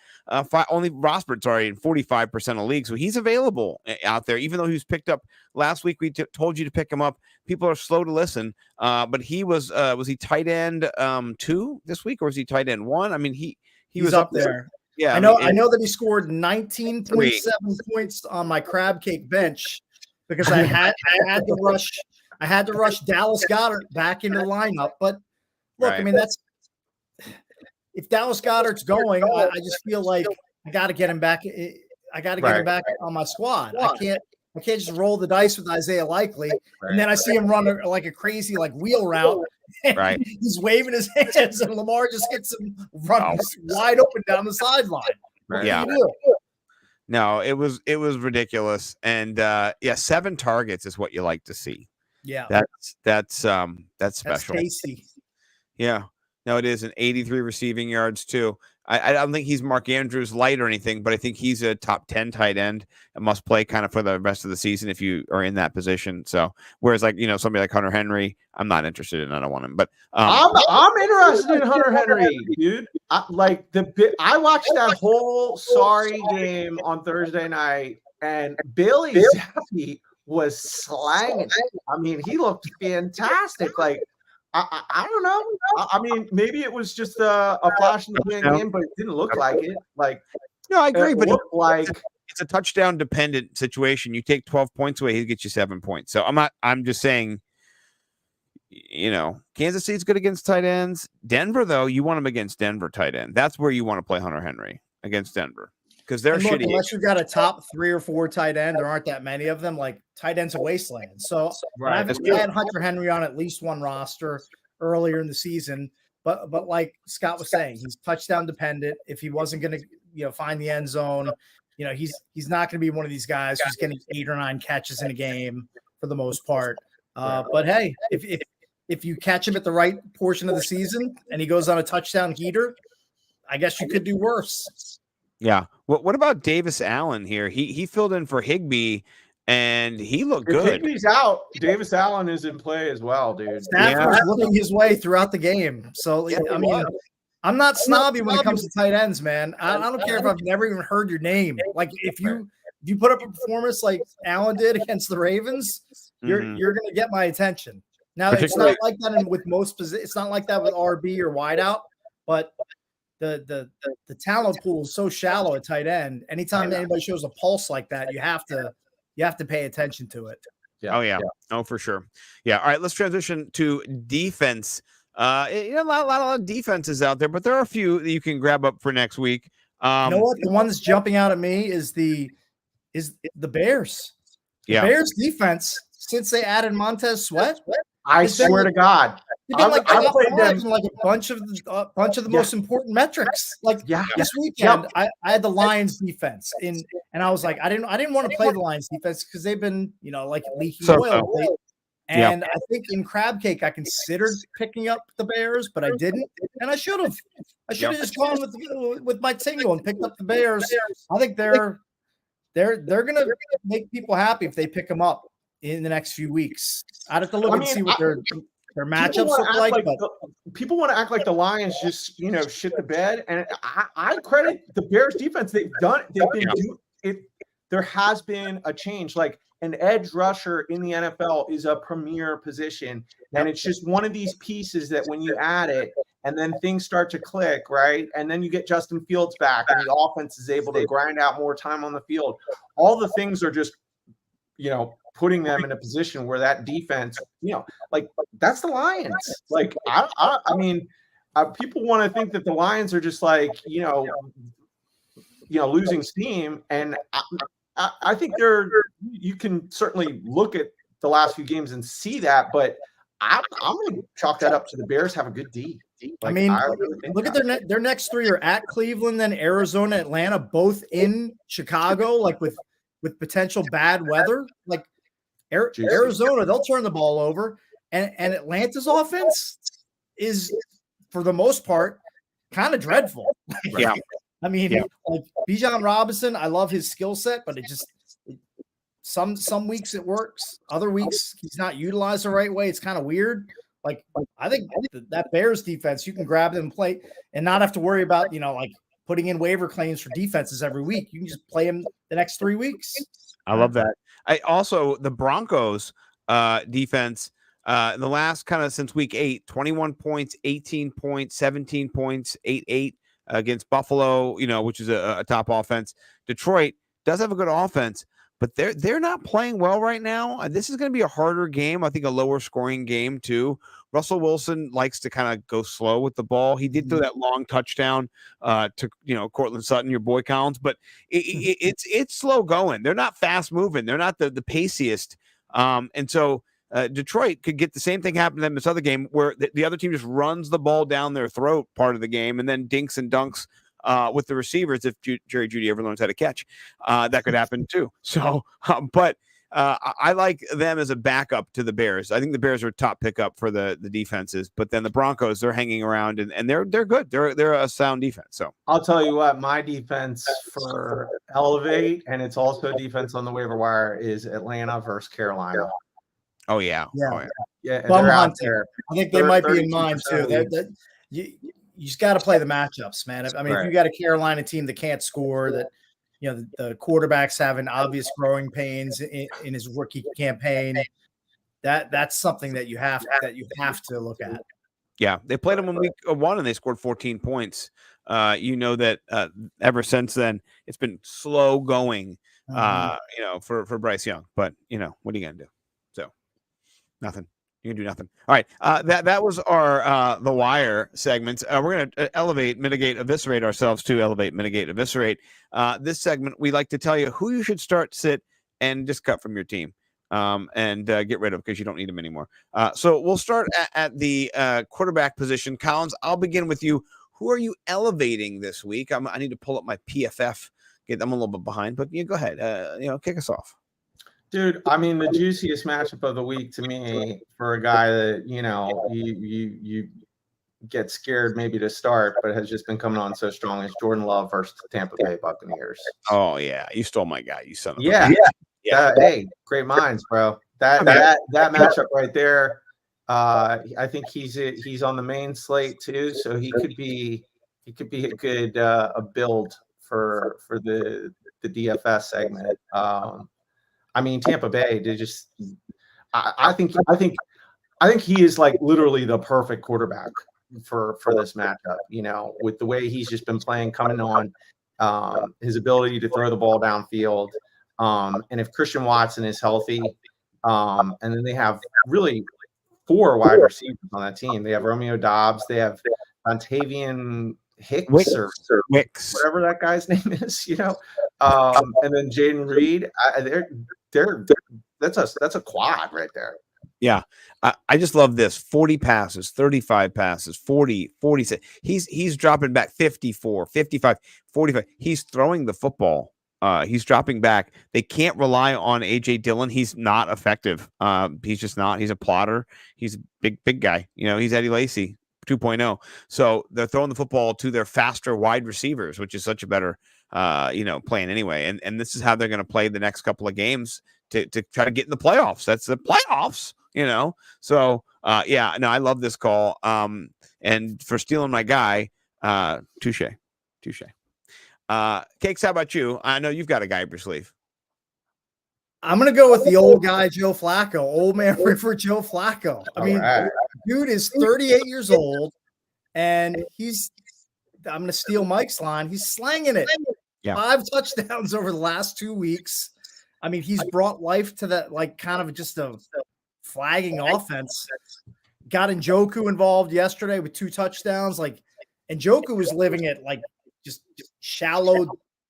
of leagues, so he's available out there. Even though he was picked up last week, we told you to pick him up. People are slow to listen, but he was he tight end 2 this week, or was he tight end 1? I mean, he's
was up there.
Yeah,
I know that he scored 19.7 points on my crab cake bench because I had to rush Dallas Goedert back into the lineup. But look, I mean, if Dallas Goedert's going, I just feel like I got to get him back. I got to get him back on my squad. I can't just roll the dice with Isaiah Likely, and then I see him run like a crazy wheel route.
Right,
he's waving his hands, and Lamar just hits him running wide open down the sideline.
Right. Yeah. No, it was ridiculous, and 7 targets is what you like to see.
Yeah,
that's special.
That's tasty.
Yeah, no, it is an 83 receiving yards too. I don't think he's Mark Andrews light or anything, but I think he's a top 10 tight end and must play kind of for the rest of the season if you are in that position. So, whereas somebody like Hunter Henry, I'm not interested in. I don't want him, but
I'm interested in Hunter Henry, dude. I watched that whole sorry game on Thursday night, and Bailey Zappi was slanging. I mean, he looked fantastic. I don't know. I mean, maybe it was just a flash in the pan game, but it didn't look like it.
No, I agree, but
it's
a touchdown dependent situation. You take 12 points away, he gets you 7 points. So I'm just saying, Kansas City's good against tight ends. Denver, though, you want him against Denver tight end. That's where you want to play Hunter Henry, against Denver, because they're shitty.
Unless you've got a top 3 or 4 tight end, there aren't that many of them. Tight end's a wasteland. So I had Hunter Henry on at least one roster earlier in the season, but like Scott was saying, he's touchdown dependent. If he wasn't going to find the end zone, he's not going to be one of these guys who's getting 8 or 9 catches in a game for the most part. But hey, if you catch him at the right portion of the season and he goes on a touchdown heater, I guess you could do worse.
Yeah. What about Davis Allen here? He filled in for Higbee, and he looked good.
Higbee's out. Davis Allen is in play as well, dude.
Stafford's looking his way throughout the game. So, I mean, I'm not snobby when it comes to tight ends, man. I don't care if I've never even heard your name. If you put up a performance like Allen did against the Ravens, you're going to get my attention. Now, it's not like that with most positions. It's not like that with RB or wideout, but the talent pool is so shallow at tight end. Anytime anybody shows a pulse like that, you have to pay attention to it.
Yeah. Oh yeah. Oh, for sure. Yeah. All right. Let's transition to defense. A lot of defenses out there, but there are a few that you can grab up for next week.
You know what? The one that's jumping out at me is the Bears. The Bears defense, since they added Montez Sweat,
I swear to God,
I played them like a bunch of the most important metrics. This weekend, I had the Lions defense and I was like, I didn't want to play the Lions defense because they've been leaking oil. And I think in crab cake, I considered picking up the Bears, but I didn't, and I should have. I should have just gone with my single and picked up the Bears. I think they're gonna make people happy if they pick them up in the next few weeks. I'd have to look and see what their matchups look like.
People want to act like the Lions just shit the bed, and I credit the Bears defense. There has been a change. An edge rusher in the NFL is a premier position, and it's just one of these pieces that when you add it, and then things start to click, right? And then you get Justin Fields back, and the offense is able to grind out more time on the field. All the things are just, putting them in a position where that defense, that's the Lions. I mean, people want to think that the Lions are just losing steam, and I think you can certainly look at the last few games and see that, but I'm going to chalk that up to the Bears have a good D.
Look at their next 3 are at Cleveland, then Arizona, Atlanta, both in Chicago, with potential bad weather. Arizona, they'll turn the ball over, and Atlanta's offense is, for the most part, kind of dreadful.
Yeah.
I mean, Bijan Robinson, I love his skill set, but some weeks it works. Other weeks he's not utilized the right way. It's kind of weird. Like I think that Bears defense, you can grab them and play and not have to worry about, like putting in waiver claims for defenses every week. You can just play them the next 3 weeks.
I love that. I also the Broncos defense in the last kind of since week 8, 21 points, 18 points, 17 points, 8 against Buffalo, which is a top offense. Detroit does have a good offense, but they're not playing well right now. This is going to be a harder game. I think a lower scoring game too. Russell Wilson likes to kind of go slow with the ball. He did throw that long touchdown to Cortland Sutton, your boy Collins, but it's slow going. They're not fast moving. They're not the paciest. And so Detroit could get the same thing happen to them in this other game where the other team just runs the ball down their throat part of the game and then dinks and dunks with the receivers. If Jerry Jeudy ever learns how to catch, that could happen too. So, but I like them as a backup to the Bears. I think the Bears are a top pickup for the defenses, but then the Broncos, they're hanging around and they're good. They're a sound defense. So
I'll tell you what, my defense for Elevate, and it's also defense on the waiver wire, is Atlanta versus Carolina.
Oh yeah.
Yeah.
Bum
They're out
hunting.
there.
I think they might be in mine too. You just got to play the matchups, man. I mean, if you got a Carolina team that can't score, that the quarterback's having obvious growing pains in his rookie campaign, that's something that you have to look at.
Yeah, they played them in week 1 and they scored 14 points. That ever since then it's been slow going. For Bryce Young, but what are you gonna do? So nothing. You can do nothing. All right. That was our The Wire segment. We're going to elevate, mitigate, eviscerate ourselves to elevate, mitigate, eviscerate. This segment, we like to tell you who you should start, sit, and just cut from your team and get rid of because you don't need them anymore. So we'll start at the quarterback position. Collins, I'll begin with you. Who are you elevating this week? I need to pull up my PFF. I'm a little bit behind, but go ahead. Kick us off.
Dude, I mean, the juiciest matchup of the week to me for a guy that, you get scared maybe to start, but has just been coming on so strong is Jordan Love versus the Tampa Bay Buccaneers.
Oh, yeah. You stole my guy. You son of a
Yeah. Hey, great minds, bro. That matchup right there, I think he's on the main slate too, so he could be a good a build for the DFS segment. I mean, Tampa Bay, they just I think he is like literally the perfect quarterback for this matchup, with the way he's just been playing, coming on, his ability to throw the ball downfield. And if Christian Watson is healthy, and then they have really 4 wide receivers on that team. They have Romeo Doubs, they have Montavian Hicks or
Wicks,
whatever that guy's name is, and then Jaden Reed. That's a quad right there.
Yeah, I just love this. 40 passes, 35 passes, 40, 46. He's dropping back 54, 55, 45. He's throwing the football. He's dropping back. They can't rely on AJ Dillon. He's not effective. He's just not. He's a plotter. He's a big guy. He's Eddie Lacy 2.0. So they're throwing the football to their faster wide receivers, which is such a better plan anyway. And this is how they're going to play the next couple of games to try to get in the playoffs. That's the playoffs, So I love this call. And for stealing my guy, touche. Cakes, how about you? I know you've got a guy up your sleeve.
I'm going to go with the old guy, Joe Flacco. Old man for Joe Flacco. I mean, dude is 38 years old, and I'm going to steal Mike's line. He's slanging it.
Yeah.
5 touchdowns over the last 2 weeks. I mean, he's brought life to that, like, kind of just a flagging offense. Got Njoku involved yesterday with 2 touchdowns. Like, Njoku was living at, like, just shallow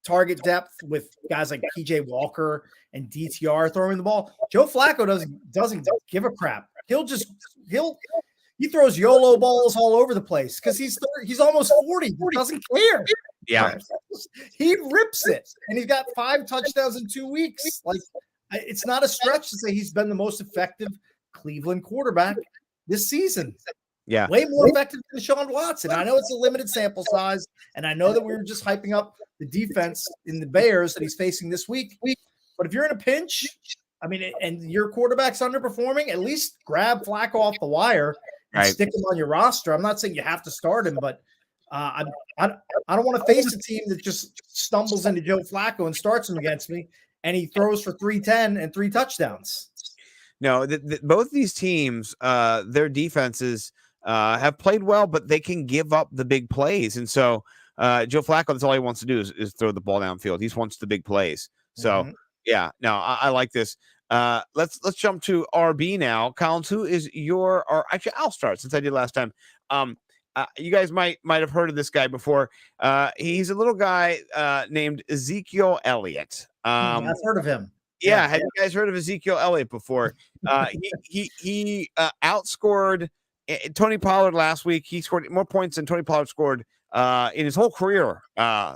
target depth with guys like PJ Walker and DTR throwing the ball. Joe Flacco doesn't give a crap. He throws YOLO balls all over the place because he's almost 40. He doesn't care.
Yeah,
he rips it, and he's got 5 touchdowns in 2 weeks. Like, it's not a stretch to say he's been the most effective Cleveland quarterback this season.
Yeah,
way more effective than Deshaun Watson. I know it's a limited sample size, and I know that we were just hyping up the defense in the Bears that he's facing this week. But if you're in a pinch, I mean, and your quarterback's underperforming, at least grab Flacco off the wire and
Right.
stick him on your roster. I'm not saying you have to start him, but I don't want to face a team that just stumbles into Joe Flacco and starts him against me, and he throws for 310 and 3 touchdowns.
No, both these teams, their defenses have played well, but they can give up the big plays. And so Joe Flacco, that's all he wants to do is throw the ball downfield. He wants the big plays. So yeah, no, I like this. Let's jump to RB now. Collins, who is or actually I'll start since I did last time. You guys might have heard of this guy before. He's a little guy named Ezekiel Elliott.
I've heard of him.
Yeah, have you guys heard of Ezekiel Elliott before? He outscored Tony Pollard last week. He scored more points than Tony Pollard scored in his whole career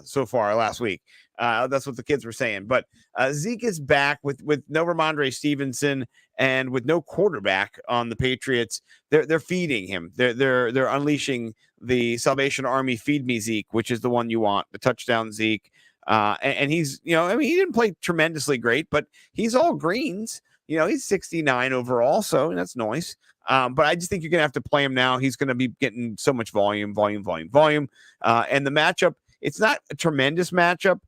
so far last week. That's what the kids were saying. But Zeke is back with no Ramondre Stevenson and with no quarterback on the Patriots. They're feeding him. They're unleashing the Salvation Army feed me Zeke, which is the one you want, the touchdown Zeke. And he's, he didn't play tremendously great, but he's all greens. He's 69 overall, so that's nice. But I just think you're going to have to play him now. He's going to be getting so much volume. And the matchup, it's not a tremendous matchup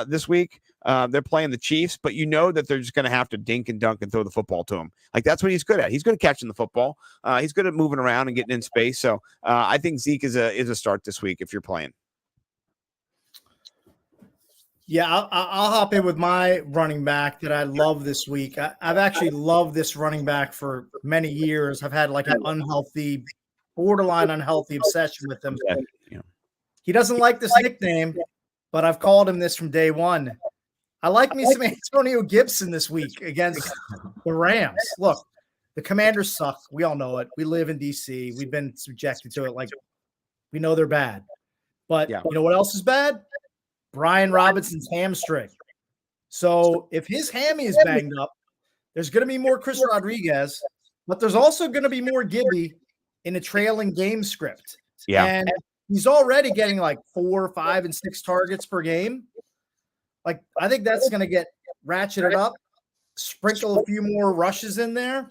this week. They're playing the Chiefs, but that they're just going to have to dink and dunk and throw the football to him. Like, that's what he's good at. He's good at catching the football. He's good at moving around and getting in space. So I think Zeke is a start this week if you're playing.
Yeah, I'll hop in with my running back that I love this week. I've actually loved this running back for many years. I've had like an borderline unhealthy obsession with him. He doesn't like this nickname, but I've called him this from day one. I like me some Antonio Gibson this week against the Rams. Look, the Commanders suck. We all know it. We live in D.C. We've been subjected to it. Like, we know they're bad. But you know what else is bad? Brian Robinson's hamstring. So if his hammy is banged up, there's going to be more Chris Rodriguez, but there's also going to be more Gibby in a trailing game script.
Yeah.
And he's already getting like 4, 5, and 6 targets per game. Like, I think that's going to get ratcheted up, sprinkle a few more rushes in there.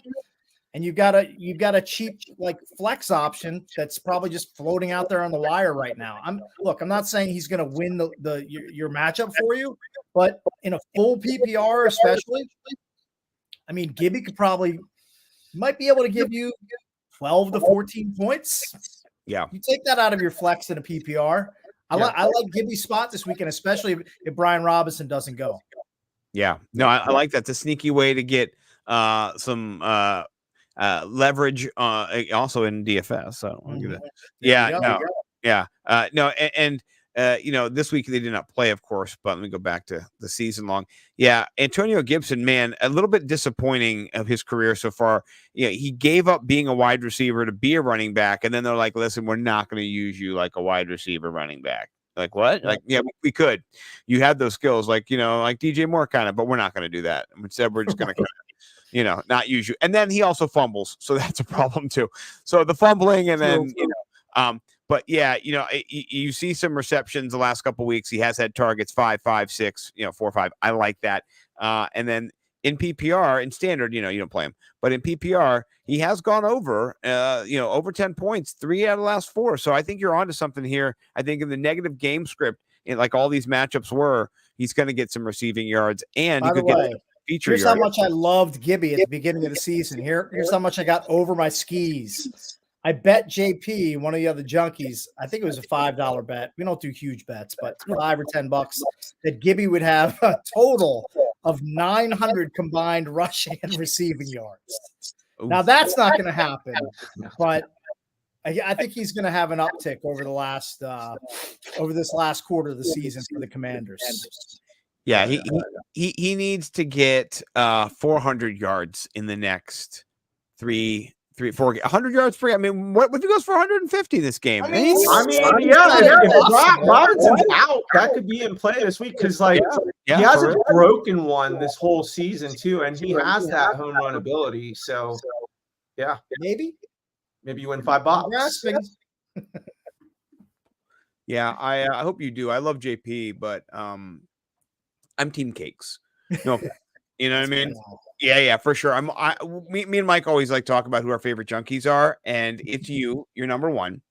And you've got a cheap like flex option that's probably just floating out there on the wire right now. I'm not saying he's going to win your matchup for you, but in a full PPR especially, I mean, Gibby might be able to give you 12 to 14 points.
Yeah,
you take that out of your flex in a PPR. I like Gibby's spot this weekend, especially if Brian Robinson doesn't go.
Yeah, no, I like that. It's a sneaky way to get some leverage also in DFS. So I'll give it. This week they did not play, of course, but let me go back to the season long. Yeah, Antonio Gibson, man, a little bit disappointing of his career so far. He gave up being a wide receiver to be a running back, and then they're like, listen, we're not going to use you like a wide receiver running back. Like, what? Like, yeah, we could. You had those skills, like DJ Moore kind of, but we're not going to do that. Instead, we're just going to not use you. And then he also fumbles, so that's a problem too. So the fumbling, and then but yeah, you see some receptions the last couple of weeks. He has had targets 5, 5, 6, 4, 5. I like that. And then in PPR, in standard, you don't play him, but in PPR, he has gone over, over 10 points, 3 out of the last 4. So I think you're onto something here. I think in the negative game script, like all these matchups were, he's going to get some receiving yards, and you could get feature.
Here's how much I loved Gibby at the beginning of the season. Here's how much I got over my skis. I bet JP, one of the other junkies, I think it was a $5 bet. We don't do huge bets, but $5 or $10 that Gibby would have a total of 900 combined rushing and receiving yards. Oof. Now that's not going to happen, but I think he's going to have an uptick over this last quarter of the season for the Commanders.
Yeah, he needs to get 400 yards in the next 4 100 yards free. I mean, what if he goes for 150 this game?
If Robinson's out, that could be in play this week because he hasn't broken one this whole season too, and he has that home run ability. So yeah, maybe you win $5.
Yeah, I hope you do. I love JP, but I'm team cakes. No, You know what I mean?
Wow.
Yeah, for sure. Me and Mike always like talk about who our favorite junkies are, and it's you. You're number one.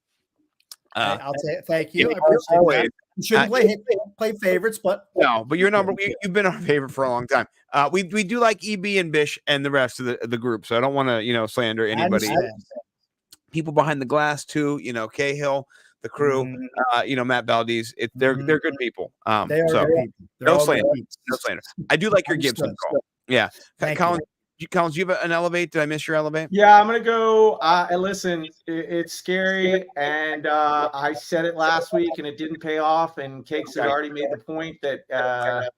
Hey, I'll say thank you. I
Always,
appreciate that. You shouldn't play favorites, but
no, but you're you've been our favorite for a long time. We do like EB and Bish and the rest of the group, so I don't want to slander anybody. People behind the glass too, Cahill, the crew, Matt Valdez. They're good people.
They are
so
good people.
no slander. No slander. I do like your Gibson call. Yeah. Collins, do you have an elevate? Did I miss your elevate?
Yeah, I'm gonna go. And listen, it's scary, and I said it last week, and it didn't pay off. And Cakes has already made the point that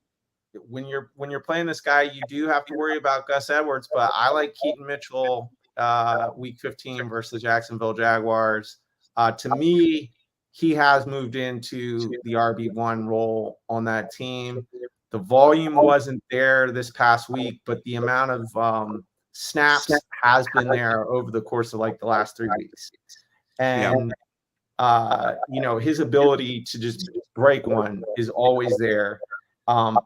when you're playing this guy, you do have to worry about Gus Edwards. But I like Keaton Mitchell week 15 versus the Jacksonville Jaguars. To me, he has moved into the RB1 role on that team. The volume wasn't there this past week, but the amount of snaps has been there over the course of like the last 3 weeks. And, his ability to just break one is always there. I'm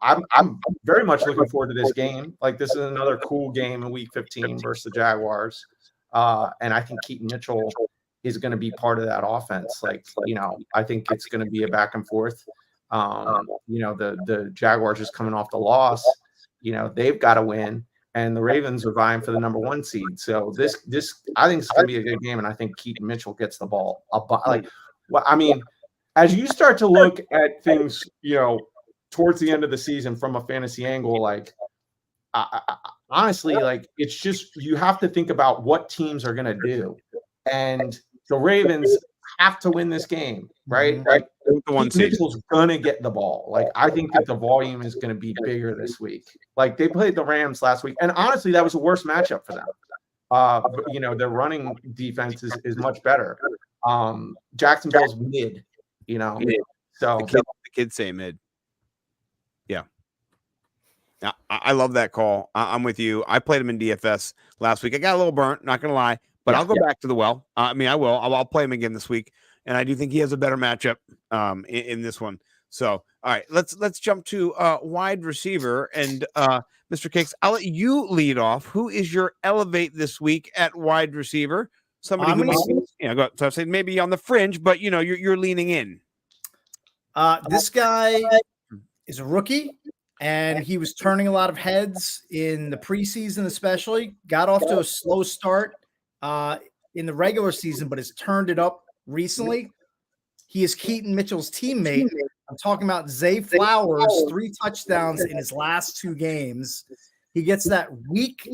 very much looking forward to this game. Like, this is another cool game in week 15 versus the Jaguars. And I think Keaton Mitchell is going to be part of that offense. Like, I think it's going to be a back and forth. The Jaguars is coming off the loss. They've got to win, and the Ravens are vying for the number 1 seed. So this I think it's going to be a good game, and I think Keaton Mitchell gets the ball. As you start to look at things, towards the end of the season from a fantasy angle, like honestly, like it's just you have to think about what teams are going to do, and the Ravens have to win this game, right? Like Mitchell's gonna get the ball. Like I think that the volume is going to be bigger this week. Like they played the Rams last week, and honestly, that was a worse matchup for them. Their running defense is much better. Jacksonville's mid, So
the kids say mid. Yeah. I love that call. I'm with you. I played him in DFS last week. I got a little burnt, not gonna lie. But I'll go back to the well. I will. I'll play him again this week, and I do think he has a better matchup in this one. So, all right, let's jump to wide receiver and Mr. Cakes. I'll let you lead off. Who is your elevate this week at wide receiver? Somebody who so I said maybe on the fringe, but you're leaning in.
This guy is a rookie, and he was turning a lot of heads in the preseason, especially. Got off to a slow start in the regular season, but has turned it up recently. He is Keaton Mitchell's teammate. I'm talking about Zay Flowers, 3 touchdowns in his last 2 games. He gets that weak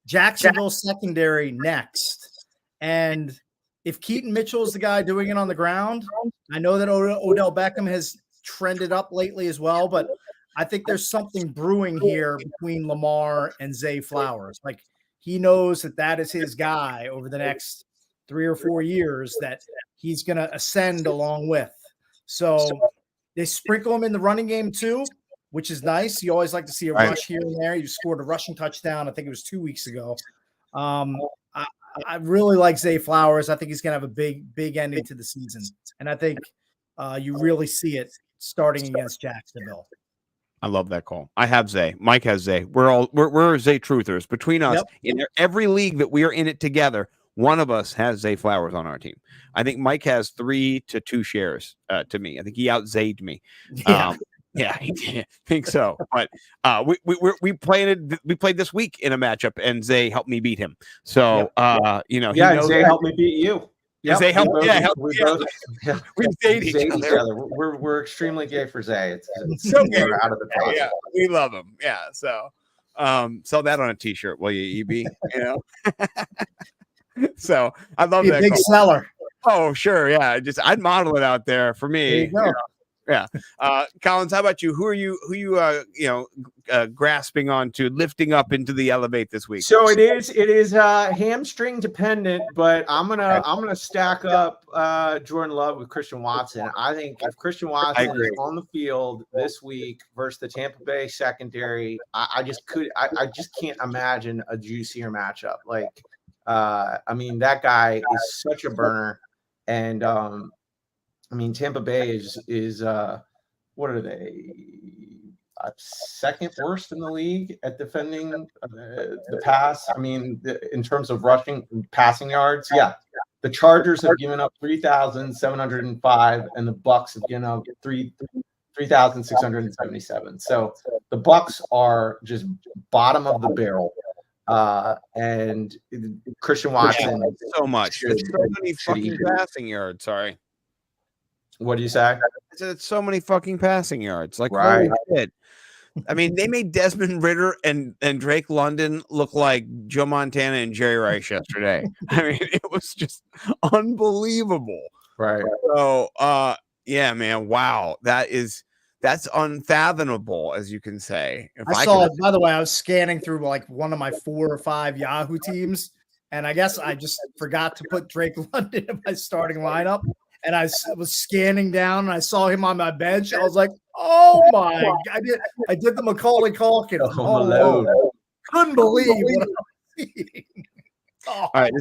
Jacksonville secondary next. And if Keaton Mitchell is the guy doing it on the ground, I know that Odell Beckham has trended up lately as well, but I think there's something brewing here between Lamar and Zay Flowers. Like, he knows that is his guy over the next 3 or 4 years that he's going to ascend along with. So they sprinkle him in the running game too, which is nice. You always like to see a rush here and there. You scored a rushing touchdown. I think it was 2 weeks ago. I really like Zay Flowers. I think he's going to have a big ending to the season. And I think you really see it starting against Jacksonville.
I love that call. I have Zay. Mike has Zay. We're Zay truthers. Between us, in every league that we are in it together, one of us has Zay Flowers on our team. I think Mike has 3 to 2 shares to me. I think he out-Zayed me. Yeah, I think so. But we played this week in a matchup, and Zay helped me beat him. So
Zay helped me beat you.
Yep. Zay helped. We date each other.
We're extremely gay for Zay. It's
so gay.
Out of the process.
Yeah, we love him. Yeah, so sell that on a t-shirt, will you, EB? So I love that.
Big seller.
Oh, sure. Yeah, I'd model it out there for me.
There you go.
Yeah. Collins, how about you? Who are you grasping onto, lifting up into the elevate this week?
So it is hamstring dependent, but I'm gonna stack up Jordan Love with Christian Watson. I think if Christian Watson is on the field this week versus the Tampa Bay secondary, I just can't imagine a juicier matchup. Like, that guy is such a burner, and Tampa Bay is what are they? second worst in the league at defending the pass. I mean, in terms of passing yards, yeah. The Chargers have given up 3,705, and the Bucks have given up 3,677. So the Bucks are just bottom of the barrel. And Christian Watson,
so much. It's so many fucking passing yards. Sorry.
What do you say?
I said it's so many fucking passing yards. Like,
right.
Holy shit. I mean, they made Desmond Ridder and Drake London look like Joe Montana and Jerry Rice yesterday. I mean, it was just unbelievable.
Right.
So, yeah, man. Wow. That's unfathomable, as you can say.
I saw it, by the way, I was scanning through like one of my 4 or 5 Yahoo teams, and I guess I just forgot to put Drake London in my starting lineup. And I was scanning down and I saw him on my bench. I was like, oh my God. I did the Macaulay Culkin. Oh, couldn't believe what I was seeing.
All right.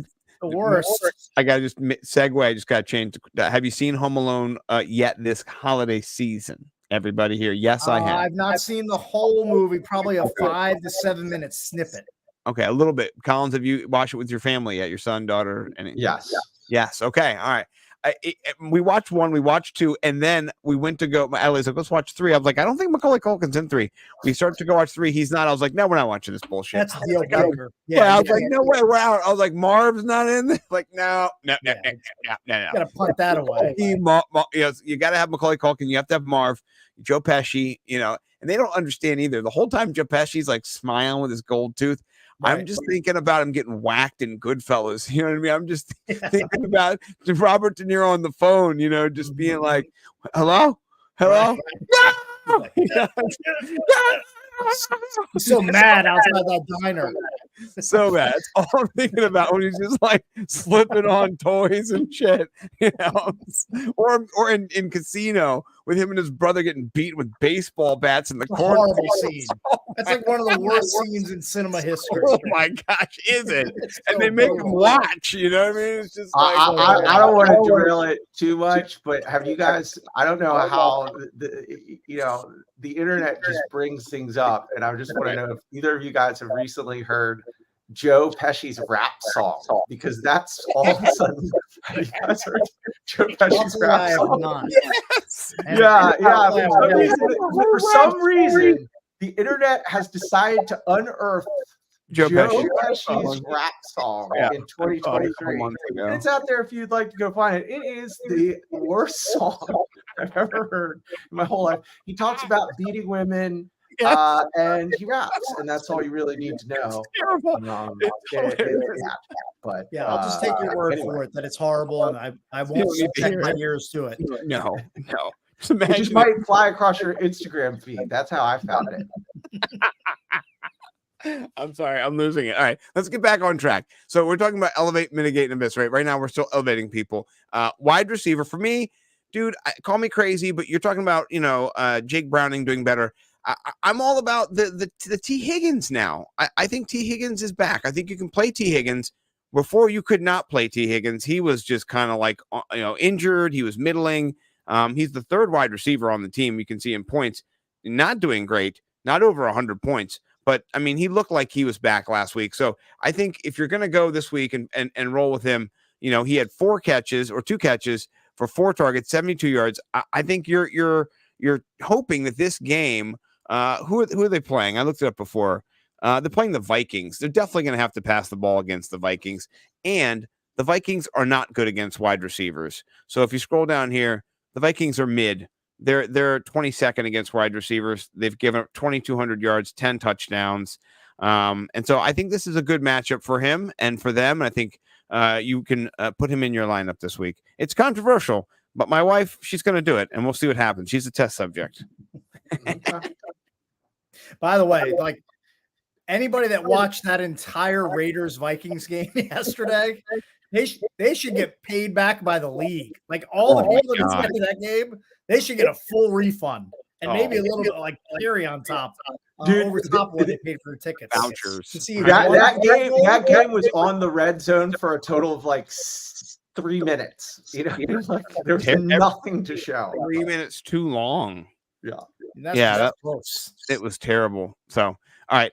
The worst.
I got to just segue. I just got to change. Have you seen Home Alone yet this holiday season? Everybody here? Yes, I have.
I've not seen the whole movie, probably a 5 to 7 minute snippet.
Okay, a little bit. Collins, have you watched it with your family yet? Your son, daughter?
Yes.
Yes. Okay. All right. We watched 1, we watched 2, and then we went to go. Ellie's like, let's watch 3. I was like, I don't think Macaulay Culkin's in 3. We started to go watch 3. He's not. I was like, no, we're not watching this bullshit.
That's the deal breaker.
Yeah, I was like, no way, we're out. I was like, Marv's not in there. Like, no.
You gotta punt that away.
You got to have Macaulay Culkin. You have to have Marv, Joe Pesci. And they don't understand either. The whole time Joe Pesci's like smiling with his gold tooth. Right. I'm just thinking about him getting whacked in Goodfellas. You know what I mean? I'm just thinking about Robert De Niro on the phone, just being like, hello?
Right. No! He's so mad outside that diner.
So bad. That's all I'm thinking about when he's just like slipping on toys and shit, or in Casino with him and his brother getting beat with baseball bats in the corner.
Horrible scene. That's like one of the worst scenes in cinema history.
Oh my gosh, is it? And they make him watch. You know what I mean? It's just like
I don't want to derail it too much, but have you guys? I don't know how the internet just brings things up, and I just want to know if either of you guys have recently heard Joe Pesci's rap song, because that's all of a sudden. Have you guys heard Joe Pesci's rap song?
Yes.
Yeah. For some reason, the internet has decided to unearth Joe Pesci's rap song in 2023. It's out there if you'd like to go find it. It is the worst song I've ever heard in my whole life. He talks about beating women. And he raps, and that's all you really need to know.
It's terrible.
But
I'll just take your word for it that it's horrible, and I won't subject my ears to it.
No.
It just might fly across your Instagram feed. That's how I found
it. I'm sorry, I'm losing it. All right, let's get back on track. So we're talking about elevate, mitigate, and eviscerate. Right now, we're still elevating people. Wide receiver for me, dude. Call me crazy, but you're talking about Jake Browning doing better. I'm all about the T. Higgins now. I think T. Higgins is back. I think you can play T. Higgins. Before you could not play T. Higgins. He was just kind of like injured. He was middling. He's the 3rd wide receiver on the team. You can see in points, not doing great, not over 100 points. But I mean, he looked like he was back last week. So I think if you're going to go this week and roll with him, he had 2 catches for 4 targets, 72 yards. I think you're hoping that this game. Who are they playing? I looked it up before. They're playing the Vikings. They're definitely going to have to pass the ball against the Vikings. And the Vikings are not good against wide receivers. So if you scroll down here, the Vikings are mid. They're 22nd against wide receivers. They've given up 2,200 yards, 10 touchdowns. And so I think this is a good matchup for him and for them. And I think you can put him in your lineup this week. It's controversial, but my wife, she's going to do it, and we'll see what happens. She's a test subject.
By the way, like anybody that watched that entire Raiders Vikings game yesterday, they should get paid back by the league. Like all the people that attended that game, they should get a full refund and maybe a little bit like carry on top, over top of what they paid for tickets.
Vouchers.
That game was on the red zone for a total of like 3 minutes. There was nothing to show.
3 minutes too long.
That's close.
It was terrible. So, all right.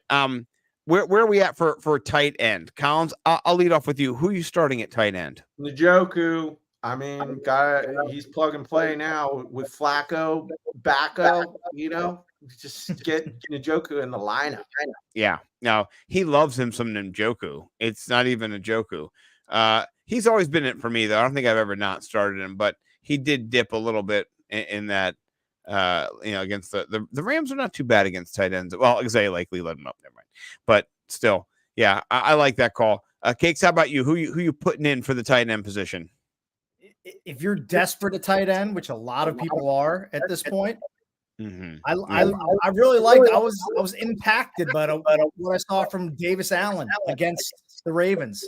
Where are we at for tight end? Collins, I'll lead off with you. Who are you starting at tight end?
Njoku. I mean, he's plug and play now with Flacco, Backo. Just get Njoku in the lineup.
Yeah. No, he loves him some Njoku. It's not even a Njoku. He's always been it for me, though. I don't think I've ever not started him, but he did dip a little bit in that. Against the Rams are not too bad against tight ends. Well, Isaiah likely let him up. Never mind. But still, yeah, I like that call. Cakes, how about you? Who you putting in for the tight end position?
If you're desperate at tight end, which a lot of people are at this point, I really liked. I was impacted by what I saw from Davis Allen against the Ravens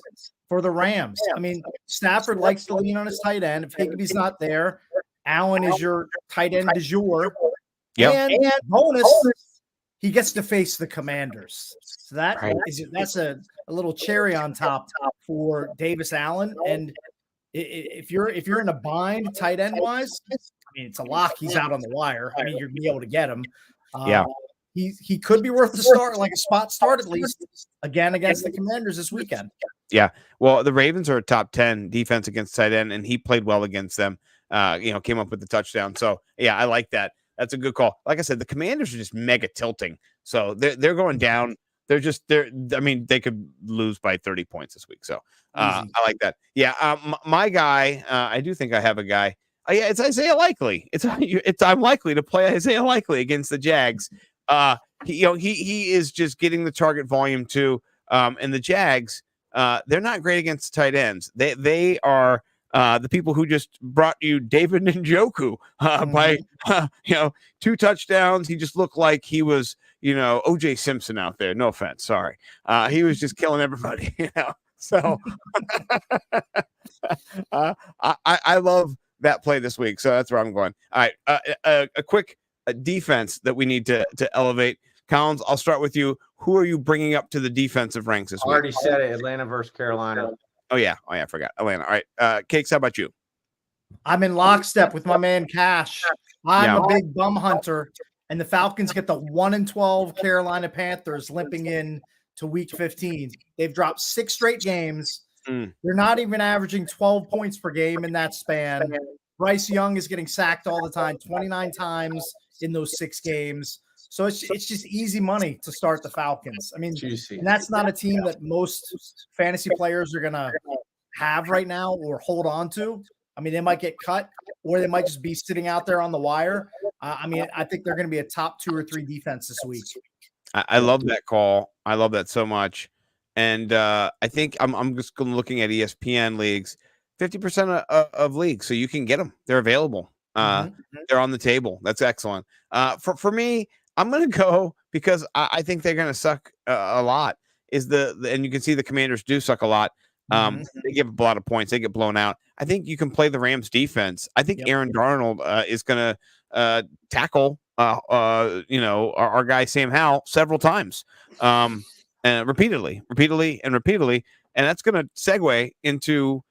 for the Rams. I mean, Stafford likes to lean on his tight end. If Higbee's not there, Allen is your tight end du jour.
Yep.
And bonus, he gets to face the Commanders. So that's a little cherry on top for Davis Allen. And if you're in a bind tight end wise, I mean, it's a lock. He's out on the wire. I mean, you're gonna be able to get him. He could be worth the start, like a spot start at least, again against the Commanders this weekend.
Yeah. Well, the Ravens are a top 10 defense against tight end, and he played well against them. Came up with the touchdown. So yeah, I like that. That's a good call. Like I said, the Commanders are just mega tilting. So they're going down. They could lose by 30 points this week. So I like that. Yeah. My guy, I do think I have a guy. It's Isaiah Likely. I'm likely to play Isaiah Likely against the Jags. He is just getting the target volume too. And the Jags, they're not great against tight ends. They are the people who just brought you David Njoku by 2 touchdowns. He just looked like he was, O.J. Simpson out there. No offense, sorry. He was just killing everybody. So I love that play this week. So that's where I'm going. All right, a quick defense that we need to elevate. Collins, I'll start with you. Who are you bringing up to the defensive ranks this week?
I already said it. Atlanta versus Carolina.
Oh yeah, I forgot. Atlanta. All right. Cakes, how about you?
I'm in lockstep with my man Cash. I'm a big bum hunter, and the Falcons get the 1-12 Carolina Panthers limping in to week 15. They've dropped 6 straight games. They're not even averaging 12 points per game in that span. Bryce Young is getting sacked all the time, 29 times in those 6 games. So it's just easy money to start the Falcons. I mean, and that's not a team that most fantasy players are going to have right now or hold on to. I mean, they might get cut or they might just be sitting out there on the wire. I think they're going to be a top 2 or 3 defense this week.
I love that call. I love that so much. And I think I'm just looking at ESPN leagues, 50% of leagues. So you can get them. They're available. They're on the table. That's excellent. For me, I'm going to go because I think they're going to suck a lot. And you can see the Commanders do suck a lot. They give up a lot of points. They get blown out. I think you can play the Rams defense. I think Aaron Darnold is going to tackle, our guy Sam Howell several times, and repeatedly. And that's going to segue into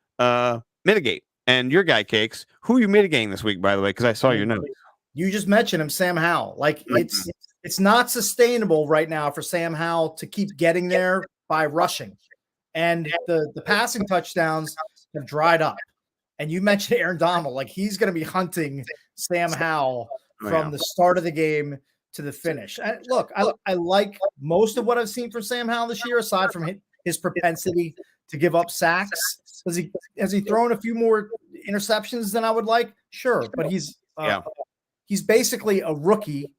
mitigate. And your guy, Cakes, who are you mitigating this week, by the way? Because I saw your notes.
You just mentioned him, Sam Howell. Like it's not sustainable right now for Sam Howell to keep getting there by rushing. And the passing touchdowns have dried up. And you mentioned Aaron Donald. Like he's going to be hunting Sam Howell from the start of the game to the finish. Look, I like most of what I've seen from Sam Howell this year, aside from his propensity to give up sacks. Has he thrown a few more interceptions than I would like? Sure. But he's basically a rookie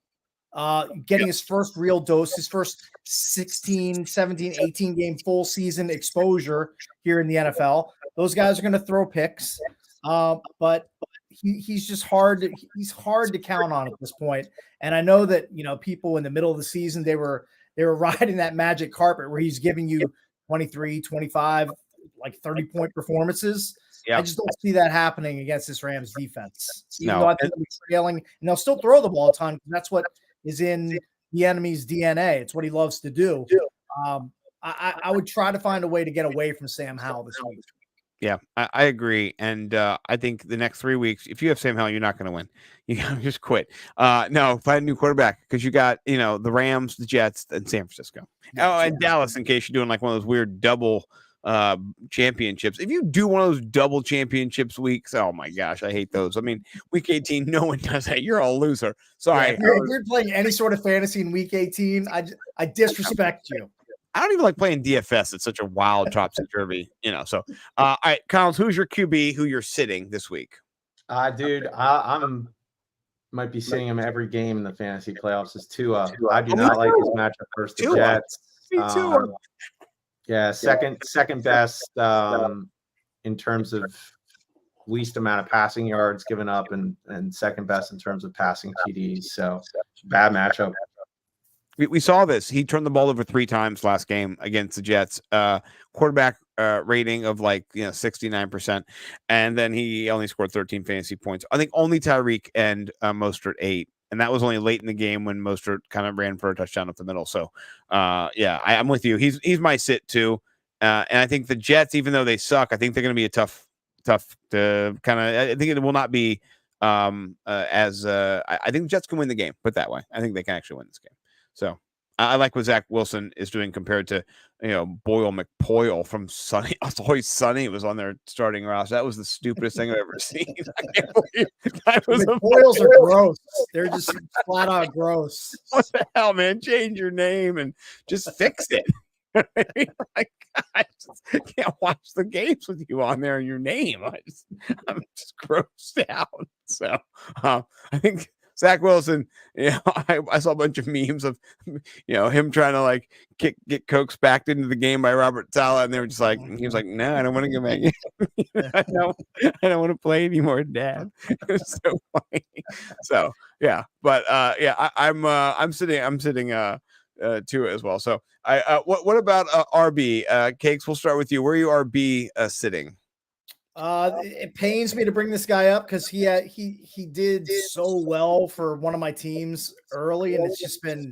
getting his first real dose, his first 16, 17, 18 game full season exposure here in the NFL. Those guys are going to throw picks, but he's just hard. He's hard to count on at this point. And I know that, people in the middle of the season, they were riding that magic carpet where he's giving you 23, 25, like 30-point performances. I just don't see that happening against this Rams defense. Even though I think they'll be trailing, and they'll still throw the ball a ton. That's what is in the enemy's DNA. It's what he loves to do. I would try to find a way to get away from Sam Howell this week.
Yeah, I agree. And I think the next 3 weeks, if you have Sam Howell, you're not going to win. You gotta just quit. No, find a new quarterback because you got, the Rams, the Jets, and San Francisco. Oh, and Dallas, in case you're doing like one of those weird double championships. If you do one of those double championships weeks, oh my gosh, I hate those. I mean, week 18, no one does that. You're a loser. Sorry.
If you're playing any sort of fantasy in week 18, I disrespect you.
I don't even like playing DFS. It's such a wild topsy-turvy, So, all right, Collins, who's your QB who you're sitting this week?
Dude, I'm might be sitting him every game in the fantasy playoffs is Tua. I do not like his matchup versus the Jets.
Me too.
Yeah, second best in terms of least amount of passing yards given up and second best in terms of passing TDs. So bad matchup.
We saw this. He turned the ball over 3 times last game against the Jets. Quarterback rating of 69%. And then he only scored 13 fantasy points. I think only Tyreek and Mostert 8. And that was only late in the game when Mostert kind of ran for a touchdown up the middle. So, I'm with you. He's my sit too. And I think the Jets, even though they suck, I think they're going to be a tough to kind of. I think it will not be I think the Jets can win the game. Put it that way. I think they can actually win this game. So I like what Zach Wilson is doing compared to, Boyle McPoyle from Sunny. It's always Sunny. It was on their starting roster. That was the stupidest thing I've ever seen. I can't believe that was
McPoyles are gross. They're just flat out gross.
What the hell, man? Change your name and just fix it. I just can't watch the games with you on there and your name. I'm just grossed out. So I think Zach Wilson, I saw a bunch of memes of, him trying to get coaxed back into the game by Robert Saleh, and they were just like, he was like, no, I don't want to go back. I don't want to play anymore, Dad. It was so funny. So yeah, but I'm sitting to it as well. So what about RB? Cakes, we'll start with you. Where are you RB sitting?
It pains me to bring this guy up because he did so well for one of my teams early, and it's just been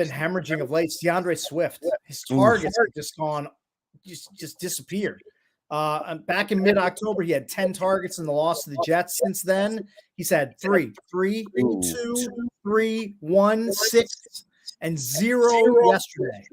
hemorrhaging of late. It's DeAndre Swift. His targets have just disappeared. Back in mid-October, he had 10 targets in the loss to the Jets. Since then, he's had 3, 2, 3, 1, 6, and 0 yesterday.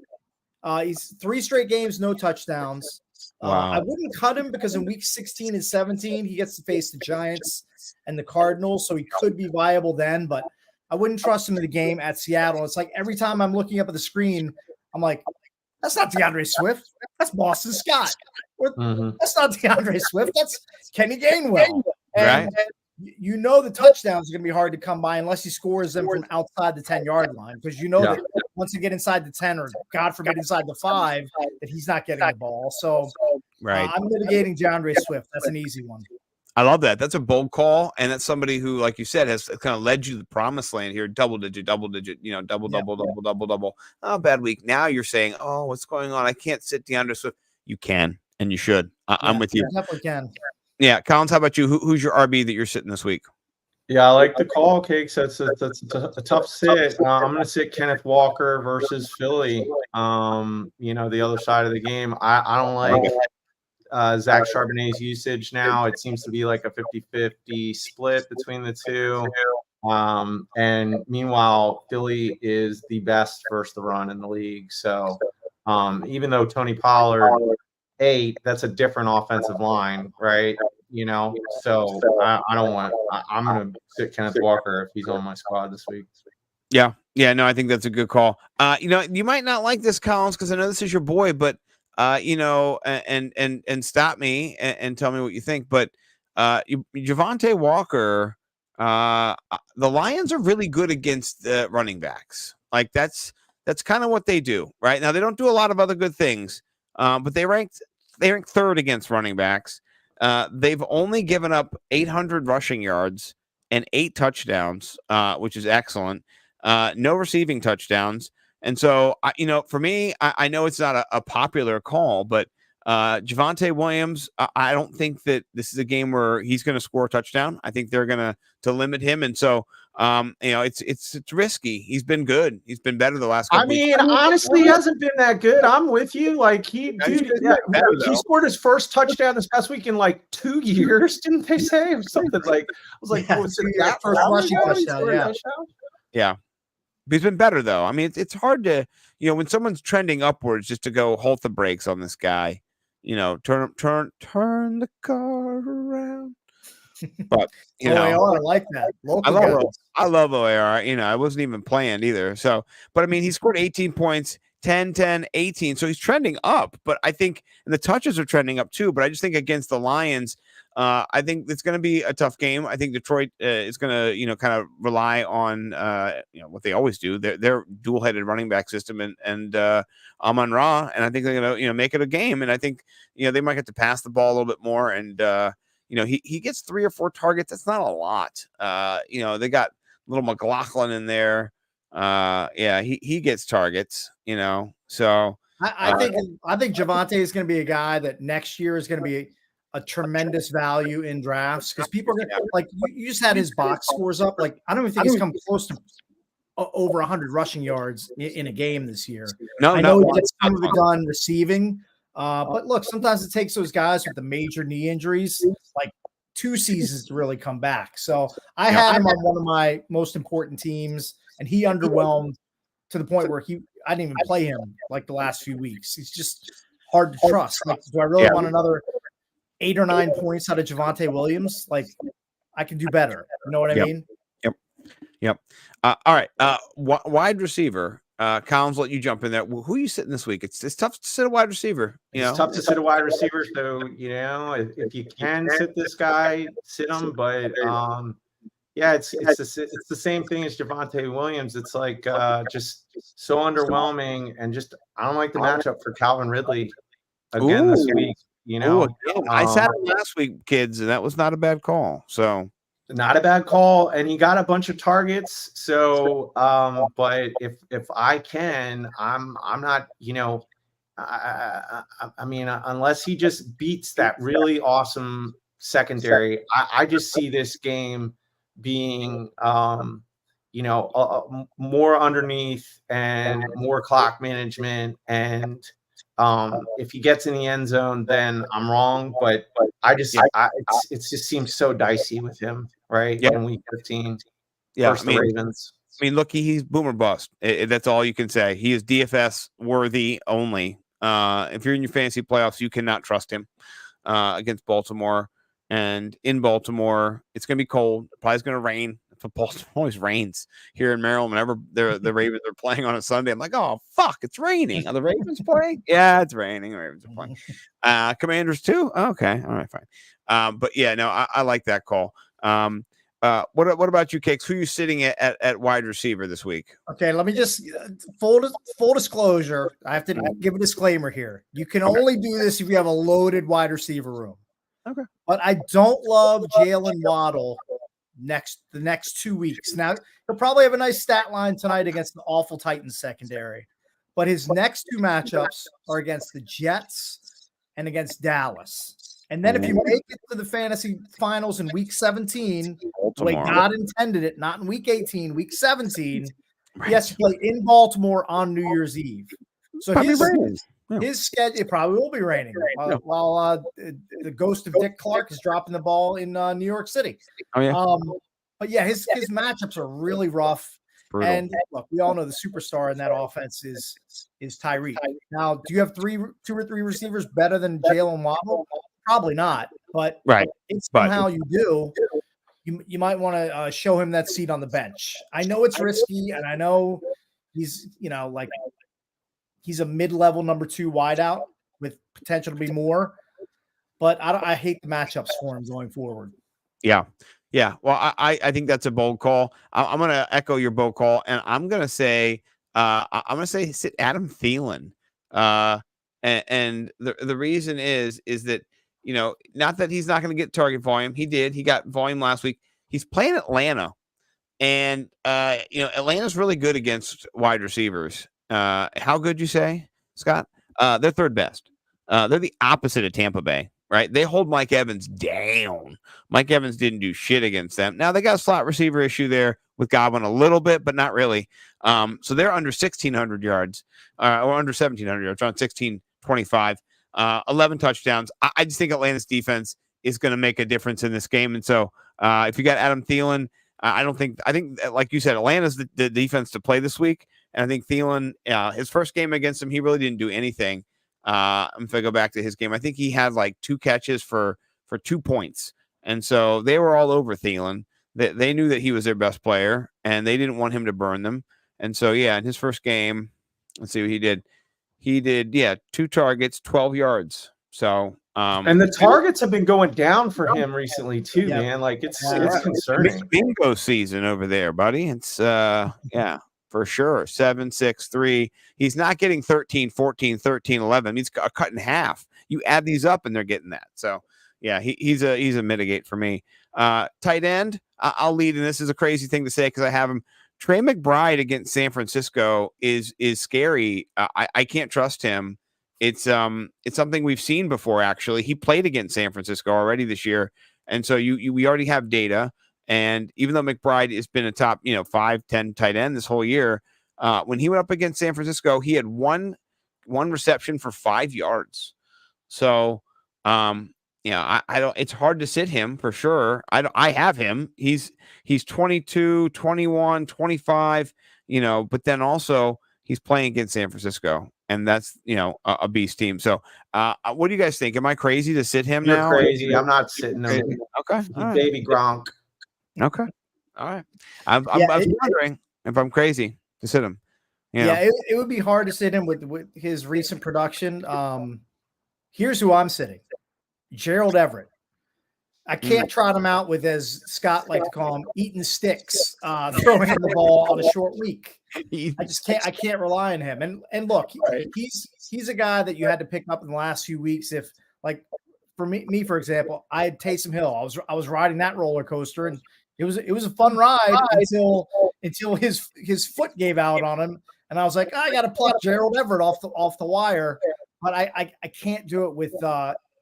He's 3 straight games, no touchdowns.
Wow.
I wouldn't cut him because in week 16 and 17, he gets to face the Giants and the Cardinals, so he could be viable then, but I wouldn't trust him in the game at Seattle. It's like every time I'm looking up at the screen, I'm like, that's not DeAndre Swift. That's Boston Scott. That's not DeAndre Swift. That's Kenny Gainwell. And the touchdowns are going to be hard to come by unless he scores them from outside the 10-yard line, because that once you get inside the 10 or, God forbid, inside the 5, that he's not getting the ball. So I'm mitigating DeAndre Swift. That's an easy one.
I love that. That's a bold call, and that's somebody who, like you said, has kind of led you to the promised land here. Double digit, double. Oh, bad week. Now you're saying, oh, what's going on? I can't sit DeAndre Swift. You can, and you should. I'm with you.
Definitely can.
Yeah, Collins, how about you? Who's your RB that you're sitting this week?
Yeah, I like the call, Cakes. That's a tough sit. I'm going to sit Kenneth Walker versus Philly. The other side of the game. I don't like Zach Charbonnet's usage now. It seems to be like a 50-50 split between the two. And meanwhile, Philly is the best versus the run in the league. So even though Tony Pollard 8, that's a different offensive line, right? So I don't want. I'm going to sit Kenneth Walker if he's on my squad this week.
Yeah, no, I think that's a good call. You might not like this, Collins, because I know this is your boy, but and stop me and tell me what you think. But Javonte Walker, the Lions are really good against running backs. Like that's kind of what they do right now. They don't do a lot of other good things, but they rank 3rd against running backs. They've only given up 800 rushing yards and 8 touchdowns, which is excellent. No receiving touchdowns. And so, for me, I know it's not a popular call, but Javonte Williams, I don't think that this is a game where he's going to score a touchdown. I think they're going to limit him, and so it's risky. He's been good. He's been better the last couple weeks.
Honestly, he hasn't been that good. I'm with you. Like he scored his first touchdown this past week in like 2 years. Didn't they say or something like? I was like, was it that
first rushing touchdown?
Yeah. But he's been better though. I mean, it's hard to when someone's trending upwards just to go hold the brakes on this guy. Turn the car around. But
OAR, I like that.
I love OAR. I wasn't even planned either. So, but I mean, he scored 18 points, 10, 10, 18. So he's trending up. But I think, and the touches are trending up too. But I just think against the Lions, I think it's going to be a tough game. I think Detroit is going to, kind of rely on, what they always do. Their dual-headed running back system and Amon-Ra, and I think they're going to, make it a game. And I think, they might have to pass the ball a little bit more. And he gets 3 or 4 targets. That's not a lot. They got little McLaughlin in there. He gets targets. So
I think Javonte is going to be a guy that next year is going to be a tremendous value in drafts because people are gonna, like you just had his box scores up. Like I don't even think he's come close to over 100 rushing yards in a game this year. I know he gets some of it done receiving, but look, sometimes it takes those guys with the major knee injuries like 2 seasons to really come back. So I had him on one of my most important teams, and he underwhelmed to the point where I didn't even play him like the last few weeks. He's just hard to trust. Like, do I really want another 8 or 9 points out of Javonte Williams? Like, I can do better. You know what I mean?
Yep. All right. Wide receiver. Collins, let you jump in there. Who are you sitting this week? It's tough to sit a wide receiver.
It's tough to sit a wide receiver. So, if you can sit this guy, sit him. But it's the same thing as Javonte Williams. It's like just so underwhelming, and just I don't like the matchup for Calvin Ridley again this week.
I sat him last week, kids, and that was not a bad call. So
not a bad call, and he got a bunch of targets. So, but if I can, I'm not. I mean, unless he just beats that really awesome secondary, I just see this game being, more underneath and more clock management and. If he gets in the end zone, then I'm wrong. But it just seems so dicey with him, right? In week 15, versus the Ravens.
I mean, look, he's boomer bust. That's all you can say. He is DFS worthy only. If you're in your fantasy playoffs, you cannot trust him against Baltimore. And in Baltimore, it's going to be cold. Probably going to rain. Baltimore always rains here in Maryland. Whenever the Ravens are playing on a Sunday, I'm like, oh fuck, it's raining. Are the Ravens playing? Yeah, it's raining. The Ravens are playing. Commanders too. Okay, all right, fine. But yeah, no, I like that call. What about you, Cakes? Who are you sitting at wide receiver this week?
Okay, let me just full disclosure. I have to give a disclaimer here. You can only do this if you have a loaded wide receiver room.
Okay,
but I don't love Jalen Waddle the next 2 weeks. Now he'll probably have a nice stat line tonight against the awful Titans secondary, but his next 2 matchups are against the Jets and against Dallas. And then if you make it to the fantasy finals in week 17, the way God intended it, not in week 18, week 17, he has to play in Baltimore on New Year's Eve. So his schedule, it probably will be raining while the ghost of Dick Clark is dropping the ball in New York City.
Oh, yeah.
But yeah, his matchups are really rough. Brutal. And look, we all know the superstar in that offense is Tyreek. Now, do you have 2 or 3 receivers better than Jalen Waddle? Probably not. But if somehow you do, you might want to show him that seat on the bench. I know it's risky, and I know he's he's a mid-level number 2 wideout with potential to be more, but I hate the matchups for him going forward.
Yeah. Well, I think that's a bold call. I'm going to echo your bold call, and I'm going to say sit Adam Thielen. And the reason is that not that he's not going to get target volume. He got volume last week. He's playing Atlanta, and Atlanta's really good against wide receivers. How good you say, Scott? They're 3rd best. They're the opposite of Tampa Bay, right? They hold Mike Evans down. Mike Evans didn't do shit against them. Now they got a slot receiver issue there with Godwin a little bit, but not really. So they're under 1,600 yards, or under 1,700 yards, around 1,625, 11 touchdowns. I just think Atlanta's defense is going to make a difference in this game. And so if you got Adam Thielen, I think like you said, Atlanta's the defense to play this week. And I think Thielen, his first game against him, he really didn't do anything. If I go back to his game, I think he had like 2 catches for 2 points. And so they were all over Thielen. They knew that he was their best player, and they didn't want him to burn them. And so, yeah, in his first game, let's see what he did. He did, 2 targets, 12 yards. So,
and the targets have been going down for him recently too, man. Like it's concerning.
Bingo season over there, buddy. It's for sure. 7, 6, 3. He's not getting 13, 14, 13, 11. He's a cut in half. You add these up and they're getting that. So yeah, he's a mitigate for me. Tight end, I'll lead, and this is a crazy thing to say because I have him. Trey McBride against San Francisco is scary. I can't trust him. It's something we've seen before. Actually, he played against San Francisco already this year, and so we already have data. And even though McBride has been a top 5, 10 tight end this whole year, when he went up against San Francisco, he had one reception for 5 yards. So I don't. It's hard to sit him for sure. I have him. He's 22, 21, 25. But then also he's playing against San Francisco. And that's, a beast team. So what do you guys think? Am I crazy to sit him now?
You're crazy. I'm not sitting him.
Okay.
Right. Baby Gronk.
Okay. All right. I'm wondering if I'm crazy to sit him.
Yeah, it would be hard to sit him with his recent production. Here's who I'm sitting. Gerald Everett. I can't trot him out with, as Scott likes to call him, eating sticks, throwing the ball on a short week. I can't rely on him. And look, he's a guy that you had to pick up in the last few weeks. If like for me, for example, I had Taysom Hill. I was riding that roller coaster, and it was a fun ride until his foot gave out on him, and I was like, I got to pluck Gerald Everett off the wire, but I can't do it with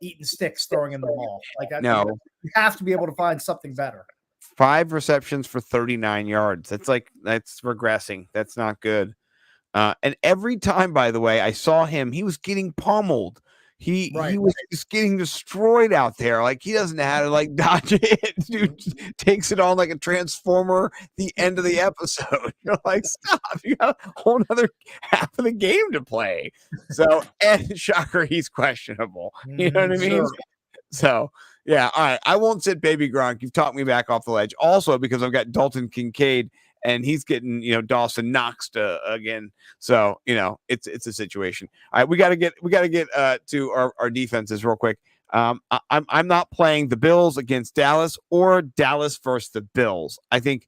eating sticks, throwing in the ball. No, you have to be able to find something better.
5 receptions for 39 yards. That's regressing. That's not good. And every time, by the way, I saw him, he was getting pummeled. He was just getting destroyed out there. Like, he doesn't know how to dodge it. Dude takes it on like a transformer. The end of the episode, you're like, stop! You got a whole other half of the game to play. So, and shocker, he's questionable. You know what I mean? Sure. So, yeah, all right. I won't sit Baby Gronk. You've talked me back off the ledge. Also, because I've got Dalton Kincaid, and he's getting, Dawson Knox again. So, it's a situation. All right, we got to get to our defenses real quick. I'm not playing the Bills against Dallas or Dallas versus the Bills. I think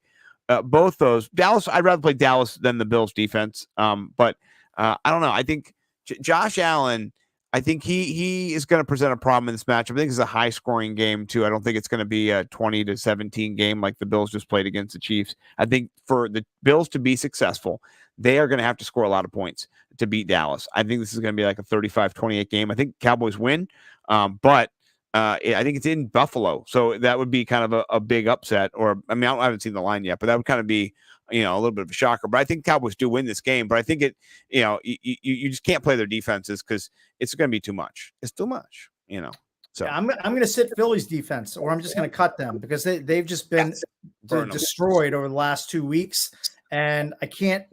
both those Dallas. I'd rather play Dallas than the Bills defense. But I don't know. I think Josh Allen. I think he is going to present a problem in this matchup. I think it's a high scoring game too. I don't think it's going to be a 20-17 game like the Bills just played against the Chiefs. I think for the Bills to be successful, they are going to have to score a lot of points to beat Dallas. I think this is going to be like a 35-28 game. I think Cowboys win, but I think it's in Buffalo. So that would be kind of a big upset, I haven't seen the line yet, but that would kind of be, a little bit of a shocker. But I think Cowboys do win this game, but I think you just can't play their defenses because it's going to be too much. It's too much, So
I'm going to sit Philly's defense, or I'm just going to cut them because they've just been destroyed over the last 2 weeks, and I can't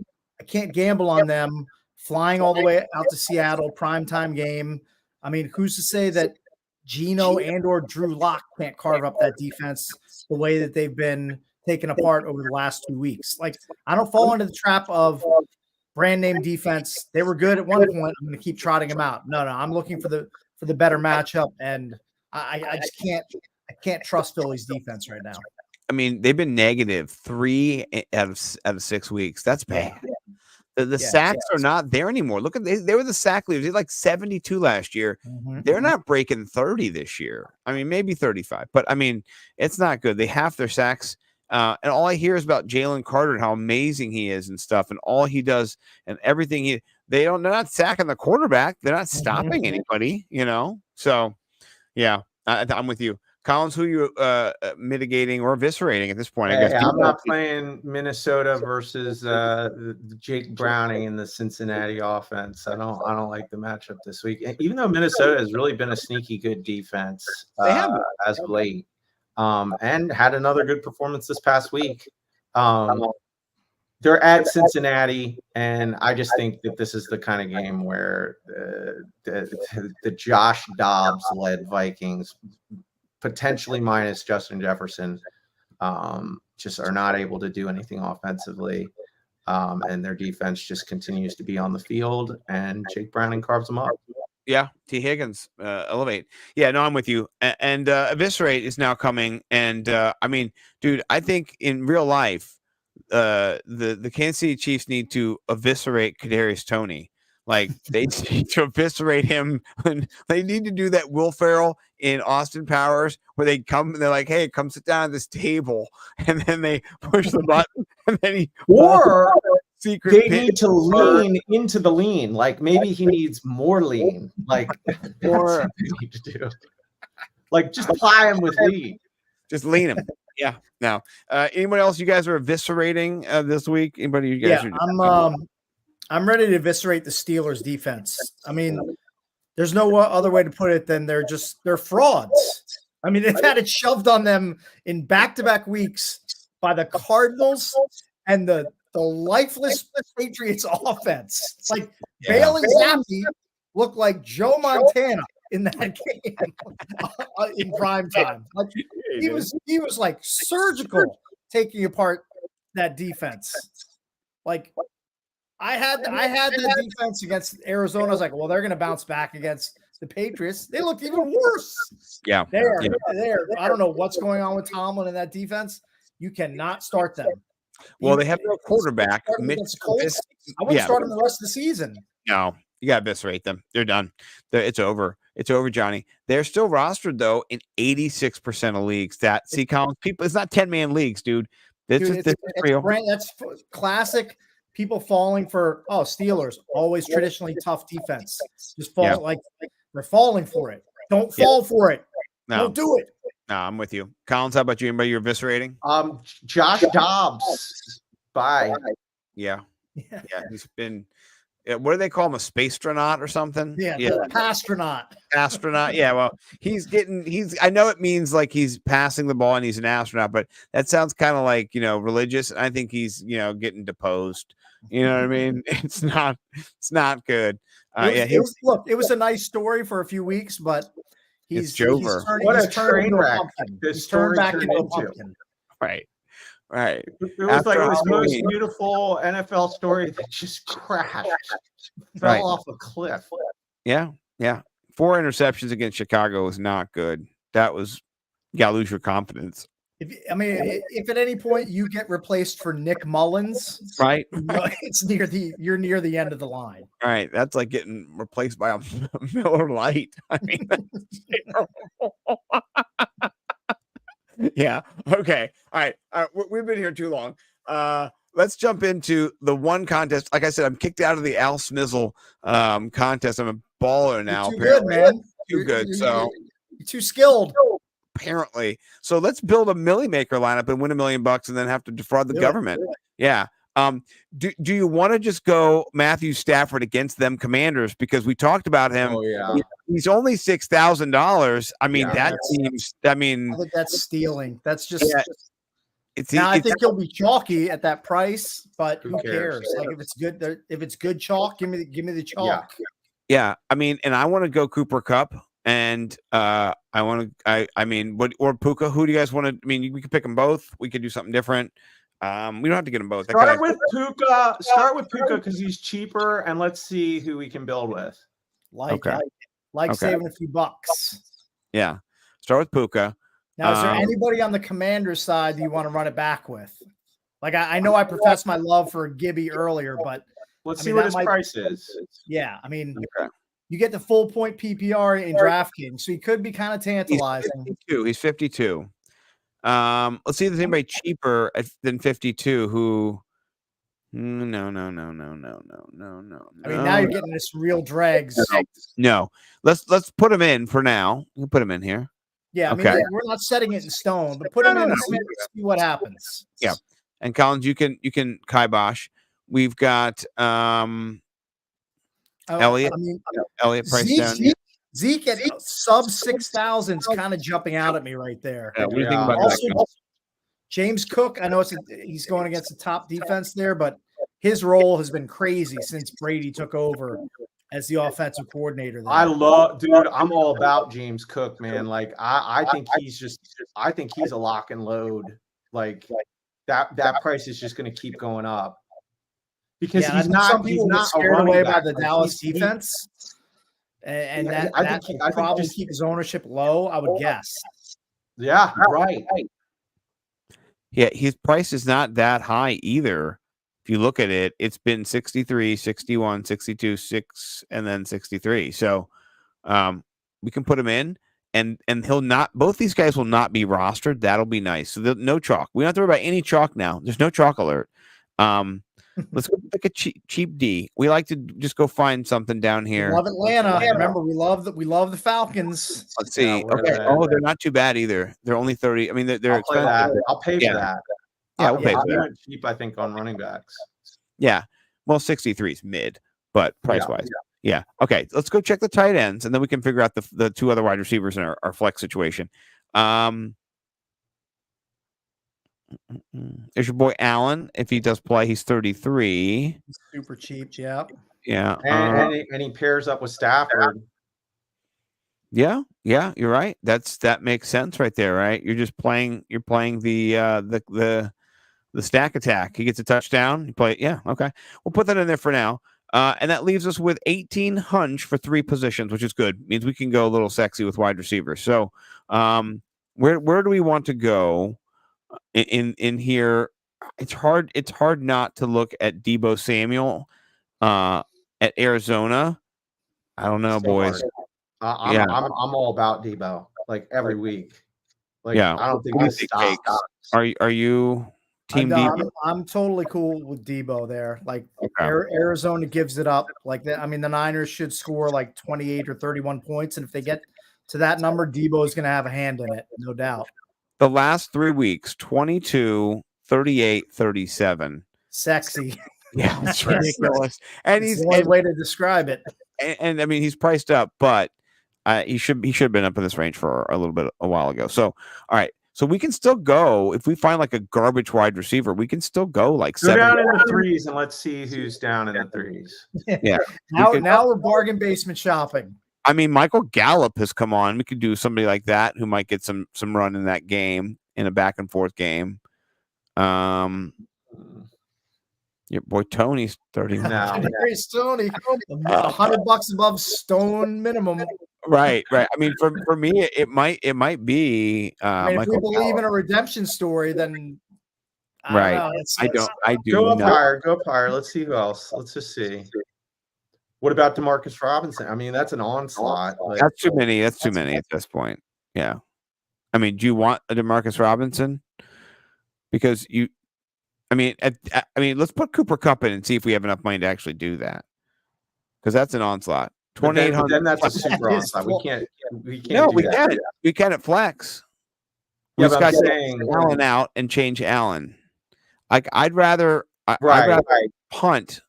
gamble on them flying all the way out to Seattle, primetime game. I mean, who's to say that Geno and/or Drew Lock can't carve up that defense the way that they've been taken apart over the last 2 weeks? Like, I don't fall into the trap of brand name defense. They were good at one point. I'm going to keep trotting them out. No, I'm looking for the better matchup, and I just can't trust Philly's defense right now.
I mean, they've been negative 3 out of 6 weeks. That's bad. The sacks are not there anymore. Look at they were the sack leaders. They had like 72 last year. They're not breaking 30 this year. I mean, maybe 35, but I mean, it's not good. They have their sacks. And all I hear is about Jalen Carter and how amazing he is and stuff, and all he does and everything they're not sacking the quarterback. They're not stopping anybody, So, yeah, I'm with you. Collins, who you mitigating or eviscerating at this point? I guess
I'm not playing Minnesota versus Jake Browning in the Cincinnati offense. I don't like the matchup this week. Even though Minnesota has really been a sneaky good defense as of late, and had another good performance this past week. They're at Cincinnati, and I just think that this is the kind of game where the Josh Dobbs-led Vikings, potentially minus Justin Jefferson, just are not able to do anything offensively, and their defense just continues to be on the field, and Jake Browning carves them up.
Yeah, T. Higgins, elevate. Yeah, no, I'm with you. And Eviscerate is now coming, and I mean, dude, I think in real life, the Kansas City Chiefs need to eviscerate Kadarius Toney. Like they need to eviscerate him. They need to do that Will Ferrell in Austin Powers, where they come and they're like, "Hey, come sit down at this table," and then they push the button, and then secret.
They need to lean into the lean. Like maybe he needs more lean. Like more need to do. Like just ply him with lean.
Just lean him. Yeah. Now, anybody else you guys are eviscerating this week? Anybody you guys?
Yeah, I'm ready to eviscerate the Steelers defense. I mean, there's no other way to put it than they're frauds. I mean, they've had it shoved on them in back-to-back weeks by the Cardinals and the lifeless Patriots offense. It's like Bailey Zappi looked like Joe Montana in that game in prime time. Like he was like surgical taking apart that defense. Like I had that defense against Arizona. I was like, well, they're going to bounce back against the Patriots. They looked even worse.
Yeah,
they're. I don't know what's going on with Tomlin in that defense. You cannot start them.
Well, they have no quarterback.
I wouldn't start them the rest of the season.
No, you got to eviscerate them. They're done. It's over. It's over, Johnny. They're still rostered though in 86% of leagues. Collins, people. It's not 10-man leagues, dude. That's
classic. People falling for Steelers, always traditionally tough defense. Just fall like they're falling for it. Don't fall for it. No. Don't do it.
No, I'm with you. Collins, how about you? Anybody you're eviscerating?
Josh Dobbs. Bye.
Yeah. He's been. What do they call him? A spacetronaut or something?
Yeah. Astronaut.
Astronaut. Yeah. Well, I know it means like he's passing the ball and he's an astronaut, but that sounds kind of like, religious. I think he's, getting deposed. You know what I mean? It's not good.
It was a nice story for a few weeks, but
he's Jover.
What a train wreck
this story turned back into a pumpkin.
Right.
It was like this most beautiful NFL story that just crashed, fell off a cliff.
Yeah. 4 interceptions against Chicago was not good. You gotta lose your confidence.
If at any point you get replaced for Nick Mullins,
right?
It's you're near the end of the line.
Right. That's like getting replaced by a Miller Lite. I mean, yeah. Okay. All right. We've been here too long. Let's jump into the one contest. Like I said, I'm kicked out of the Al Smizzle contest. I'm a baller now.
You're too good, man.
Too good. You're
too skilled.
Apparently. So let's build a Millie Maker lineup and win $1 million and then have to defraud the government. Yeah. Do you want to just go Matthew Stafford against them Commanders? Because we talked about him.
Oh, yeah.
He's only $6,000. I mean, that seems. I think
that's stealing. That's just. I think he'll be chalky at that price, but who cares? Like if it's good chalk, give me the chalk.
Yeah. I mean, and I want to go Cooper Kupp, and I mean, or Puka. Who do you guys want to? I mean, we could pick them both. We could do something different. We don't have to get them both.
Start with Puka because he's cheaper, and let's see who we can build with.
Saving a few bucks.
Yeah, start with Puka.
Now, is there anybody on the Commanders side that you want to run it back with? Like, I know I professed my love for Gibby earlier, but
let's see what his price is.
Yeah, I mean, you get the full point PPR in DraftKings, so he could be kind of tantalizing.
He's 52. Let's see if there's anybody cheaper than 52 who No.
I mean, now you're getting this real dregs.
No. Let's put him in for now. You can put him in here.
Yeah, I mean, we're not setting it in stone, but put him in and see what happens.
Yeah. And Collins, you can kibosh. We've got Elliot.
I mean,
Elliot price down.
Zeke at sub 6,000 is kind of jumping out at me right there.
What do you think about
also,
that?
James Cook, I know he's going against the top defense there, but his role has been crazy since Brady took over as the offensive coordinator there.
I'm all about James Cook, man. Like I think he's a lock and load. Like that price is just going to keep going up because he's not
scared away by the Dallas defense. And I think probably keep his ownership low, I would guess.
Yeah, right.
Yeah, his price is not that high either. If you look at it, it's been 63, 61, 62, 6, and then 63. So we can put him in, and he'll not. Both these guys will not be rostered. That'll be nice. So no chalk. We don't have to worry about any chalk now. There's no chalk alert. Let's go pick a cheap D. We like to just go find something down here.
We love Atlanta. Remember, we love the Falcons.
Let's see. Yeah, okay. Oh, they're not too bad either. They're only 30. I mean, they're expensive.
I'll pay for that.
Yeah, we'll pay for that.
Cheap, I think, on running backs.
Yeah. Well, 63 is mid, but price wise. Yeah. Okay. Let's go check the tight ends, and then we can figure out the two other wide receivers in our flex situation. There's your boy Allen. If he does play, he's 33.
Super cheap, yeah.
Yeah.
And he pairs up with Stafford.
Yeah, you're right. That makes sense right there, right? You're playing the stack attack. He gets a touchdown. You play, yeah, okay. We'll put that in there for now. And that leaves us with 18 hunch for 3 positions, which is good. Means we can go a little sexy with wide receivers. So where do we want to go? In here, it's hard not to look at Deebo Samuel at Arizona. I don't know, boys.
I'm all about Deebo, like every week. Like, yeah, I don't think this stops.
Are you team Deebo?
I'm totally cool with Deebo there. Like Arizona gives it up like that. I mean, the Niners should score like 28 or 31 points, and if they get to that number, Deebo is going to have a hand in it, no doubt.
The last 3 weeks, 22, 38, 37.
Sexy.
Yeah, that's ridiculous. And he's
one way to describe it.
And I mean, he's priced up, but he should have been up in this range for a while ago. So, all right. So we can still go if we find like a garbage wide receiver. We can still go like
go down in the 3s and let's see who's down in the 3s.
Yeah.
Now we're bargain basement shopping.
I mean, Michael Gallup has come on. We could do somebody like that who might get some run in that game, in a back and forth game. Your boy Tony's 30.
Here's Tony, $100 above stone minimum.
Right. I mean, for me, it might be.
If we believe in a redemption story, then
I do.
Go up higher. Let's see who else. Let's just see. What about Demarcus Robinson? I mean, that's an onslaught.
That's too many. That's too many at this point. Yeah. I mean, do you want a Demarcus Robinson? Because let's put Cooper Kupp in and see if we have enough money to actually do that. Because that's an onslaught. 2,800.
Then that's a super onslaught. We can't.
No, we can. We can at flex.
Yeah,
we got Allen out and change Allen. Like I'd rather punt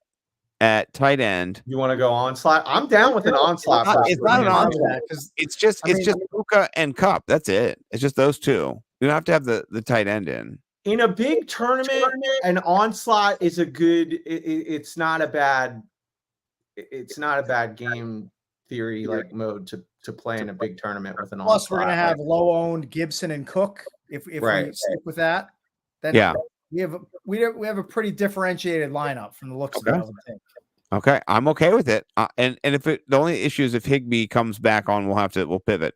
at tight end.
You want to go onslaught? I'm down with an onslaught.
It's not an onslaught. It's just Puka and Kupp. That's it. It's just those two. You don't have to have the tight end in.
In a big tournament, an onslaught is a good. It's not a bad. It's not a bad game theory like mode to play in a big tournament with an onslaught.
Plus, we're gonna have low owned Gibson and Cook if we stick with that. Then we have a pretty differentiated lineup from the looks of it, I would think.
Okay, I'm okay with it. And if the only issue is if Higbee comes back on, we'll pivot.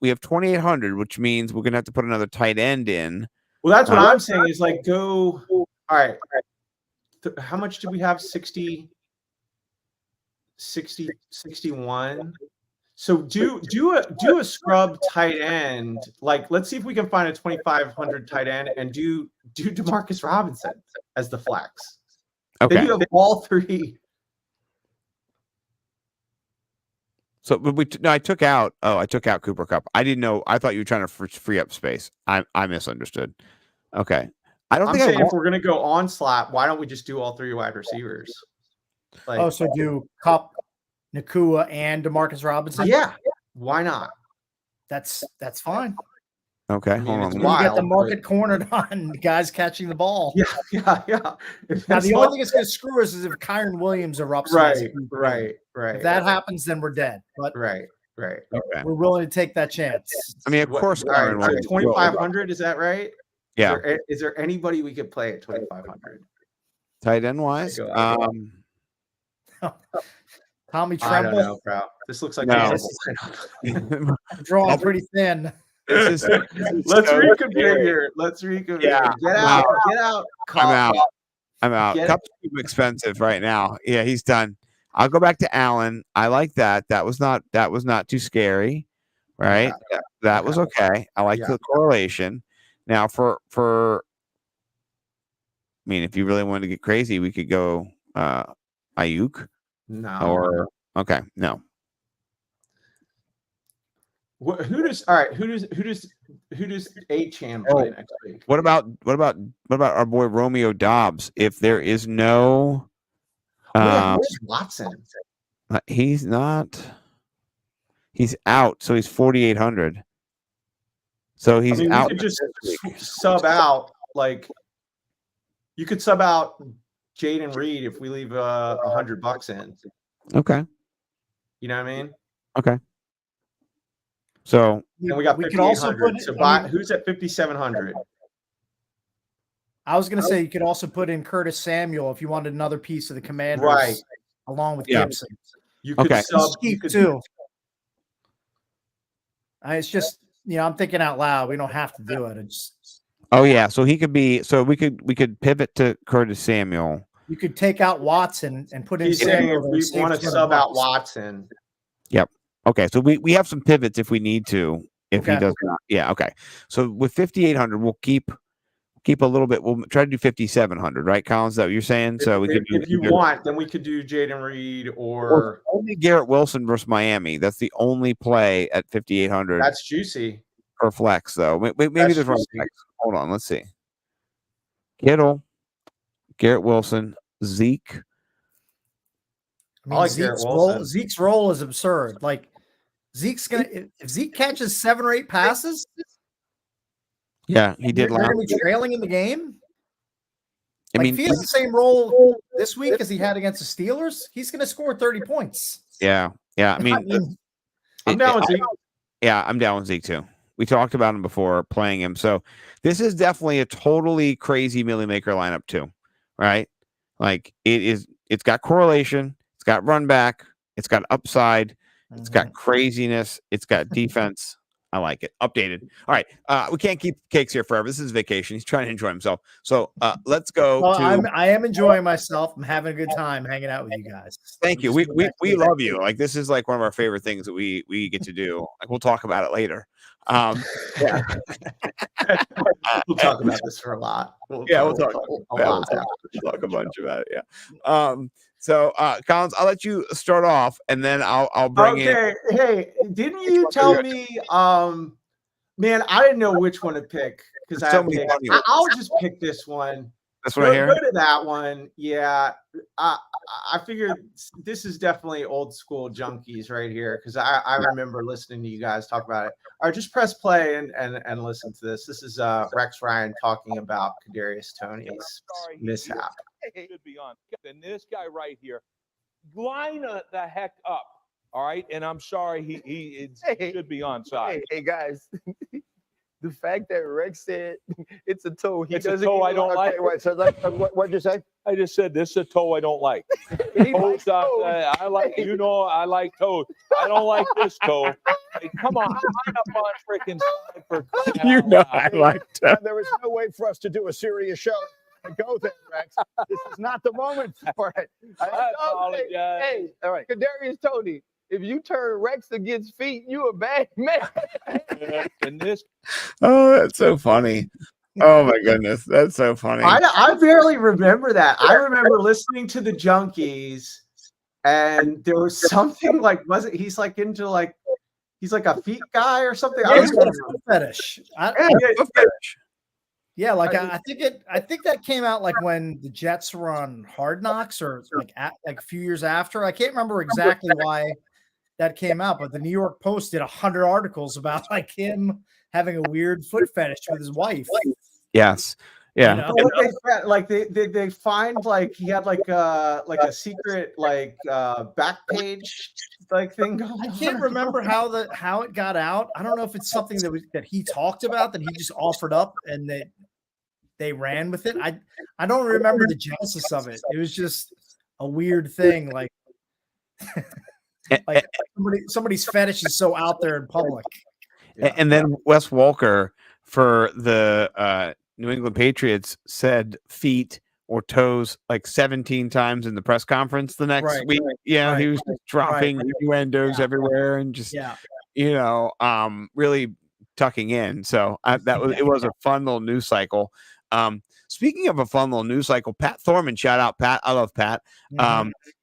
We have 2,800, which means we're gonna have to put another tight end in.
Well, that's what I'm saying is like go. All right, how much do we have? 60, 61. So do a scrub tight end. Like, let's see if we can find a 2,500 tight end and do Demarcus Robinson as the flex.
Okay.
Then you have all three.
So, but I took out Cooper Cup. I didn't know. I thought you were trying to free up space. I misunderstood. Okay.
I'm saying if we're gonna go on slot, why don't we just do all three wide receivers? Like,
so do Cup, Nakua, and DeMarcus Robinson?
Yeah. Why not?
That's fine.
Okay,
mean,
hold
it's
on.
You get the
wild,
market cornered on guys catching the ball.
Yeah.
Now the only thing that's going to screw us is if Kyron Williams erupts.
Right.
If that happens, then we're dead. But
Right.
Okay.
we're willing to take that chance.
I mean, of course,
All right,
Kyron Williams will.
2,500. Is that right?
Yeah.
Is there anybody we could play at 2,500?
Tight end wise,
Tommy
I don't
Tremble.
know, bro. This looks like
No.
a terrible lineup.
I'm drawing pretty thin.
this is
Let's
so
reconfigure.
scary.
Let's reconfigure.
Yeah.
Get out. Get out.
I'm out.
Get it.
Cup's too expensive right now. Yeah, he's done. I'll go back to Allen. I like that. That was not too scary, right?
Yeah.
That was okay. I like the correlation. Now for I mean, if you really wanted to get crazy, we could go Ayuk
No.
or okay, no.
Who does Achane play next week?
What about our boy Romeo Dobbs? If there is no
Where's Watson?
he's out, so he's 4,800. So he's out.
You could just sub out, like, you could sub out Jaden Reed if we leave $100 in.
Okay.
You know what I mean?
Okay. So
And we got
We could also
5,800.
put
Who's at 5,700?
I was going to say you could also put in Curtis Samuel if you wanted another piece of the Commanders,
Right.
along with
Yeah.
Gibson.
You could
Okay.
sub
Skeet too. It's just I'm thinking out loud. We don't have to do it. It's
oh yeah, so he could be. So we could pivot to Curtis Samuel.
you could take out Watson and put in
He's saying
Samuel.
if
and
we
save
want to
$200.
sub out Watson.
Okay, so we have some pivots if we need to. If he
Okay.
does not, yeah. Okay, so with 5,800, we'll keep a little bit. We'll try to do 5,700, right, Collins? Is that what you're saying? So we could do.
If you want, then we could do Jaden Reed or
only Garrett Wilson versus Miami. That's the only play at 5,800
that's juicy.
per flex, though. Maybe
That's
there's one
juicy.
flex. Hold on, let's see. Kittle, Garrett Wilson, Zeke.
I mean,
I like Garrett Wilson.
Zeke's role is absurd. Like Zeke's gonna if Zeke catches 7 or 8 passes,
Yeah, he did
They're
last.
gonna be trailing in the game.
I mean,
if he has the same role this week as he had against the Steelers, he's going to score 30 points.
yeah. I mean,
I'm down with Zeke.
Yeah, I'm down with Zeke too. We talked about him before playing him. So this is definitely a totally crazy Millie Maker lineup too, right? Like it's got correlation, it's got run back, it's got upside, it's got craziness, it's got defense. I like it. Updated. All right. We can't keep Cakes here forever. This is vacation. He's trying to enjoy himself. So let's go.
I am enjoying myself. I'm having a good time hanging out with you guys.
Thank you. We love you. Like this is like one of our favorite things that we get to do. Like we'll talk about it later.
Yeah. We'll talk about this for a lot.
We'll talk a bunch about it. Yeah. So, Collins, I'll let you start off, and then I'll bring in.
Okay. Hey, didn't you tell me? Man, I didn't know which one to pick because I'll just pick this one.
That's what I hear.
Go to that one. Yeah. I figured this is definitely old school Junkies right here because I remember listening to you guys talk about it. All right, just press play and listen to this. This is Rex Ryan talking about Kadarius Toney's mishap.
Should be on. And this guy right here, line the heck up. All right. And I'm sorry, he should be on side.
Hey guys, the fact that Rex said it's a toe,
It's a toe I don't like.
Wait, so what'd you say?
I just said this is a toe I don't like. Toes, I like, I like toes. I don't like this toe. Hey, come on, line up on freaking side for
I like that.
There was no way for us to do a serious show. Go there, Rex. This is not the moment for it.
I apologize.
Hey, all right. Kadarius Toney, if you turn Rex against feet, you a bad man.
And this.
Oh, that's so funny. Oh my goodness, that's so funny.
I barely remember that. I remember listening to the Junkies, and there was something like, was it? He's like into like, he's like a feet guy or something. I
He's
don't
got a
remember.
foot fetish. Yeah, like I think that came out like when the Jets were on Hard Knocks, or like a few years after. I can't remember exactly why that came out, but the New York Post did 100 articles about like him having a weird foot fetish with his wife.
Yes. Yeah.
You know?
They find like he had like a secret like back page like thing going on.
I can't remember how it got out. I don't know if it's something that he talked about, that he just offered up and that they ran with it. I don't remember the genesis of it. It was just a weird thing, like like somebody's fetish is so out there in public.
And then Wes Walker for the New England Patriots said feet or toes like 17 times in the press conference the next week. Yeah, he was just dropping innuendos everywhere and just really tucking in. So it was a fun little news cycle. Speaking of a fun little news cycle, Pat Thorman, shout out Pat. I love Pat.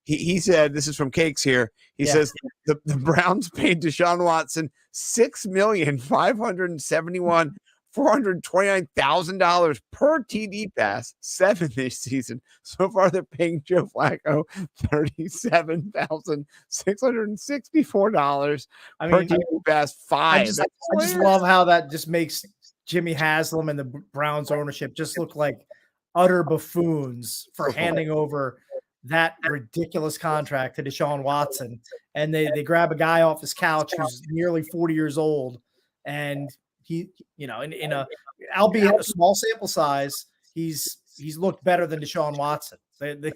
He said, this is from Cakes here. He says the Browns paid Deshaun Watson $6,571,429,000 per TD pass, 7 this season. So far, they're paying Joe Flacco $37,664 per TD pass, 5.
I just love how that just makes Jimmy Haslam and the Browns ownership just look like utter buffoons for handing over that ridiculous contract to Deshaun Watson. And they grab a guy off his couch who's nearly 40 years old, and he, in a albeit a small sample size, he's looked better than Deshaun Watson. The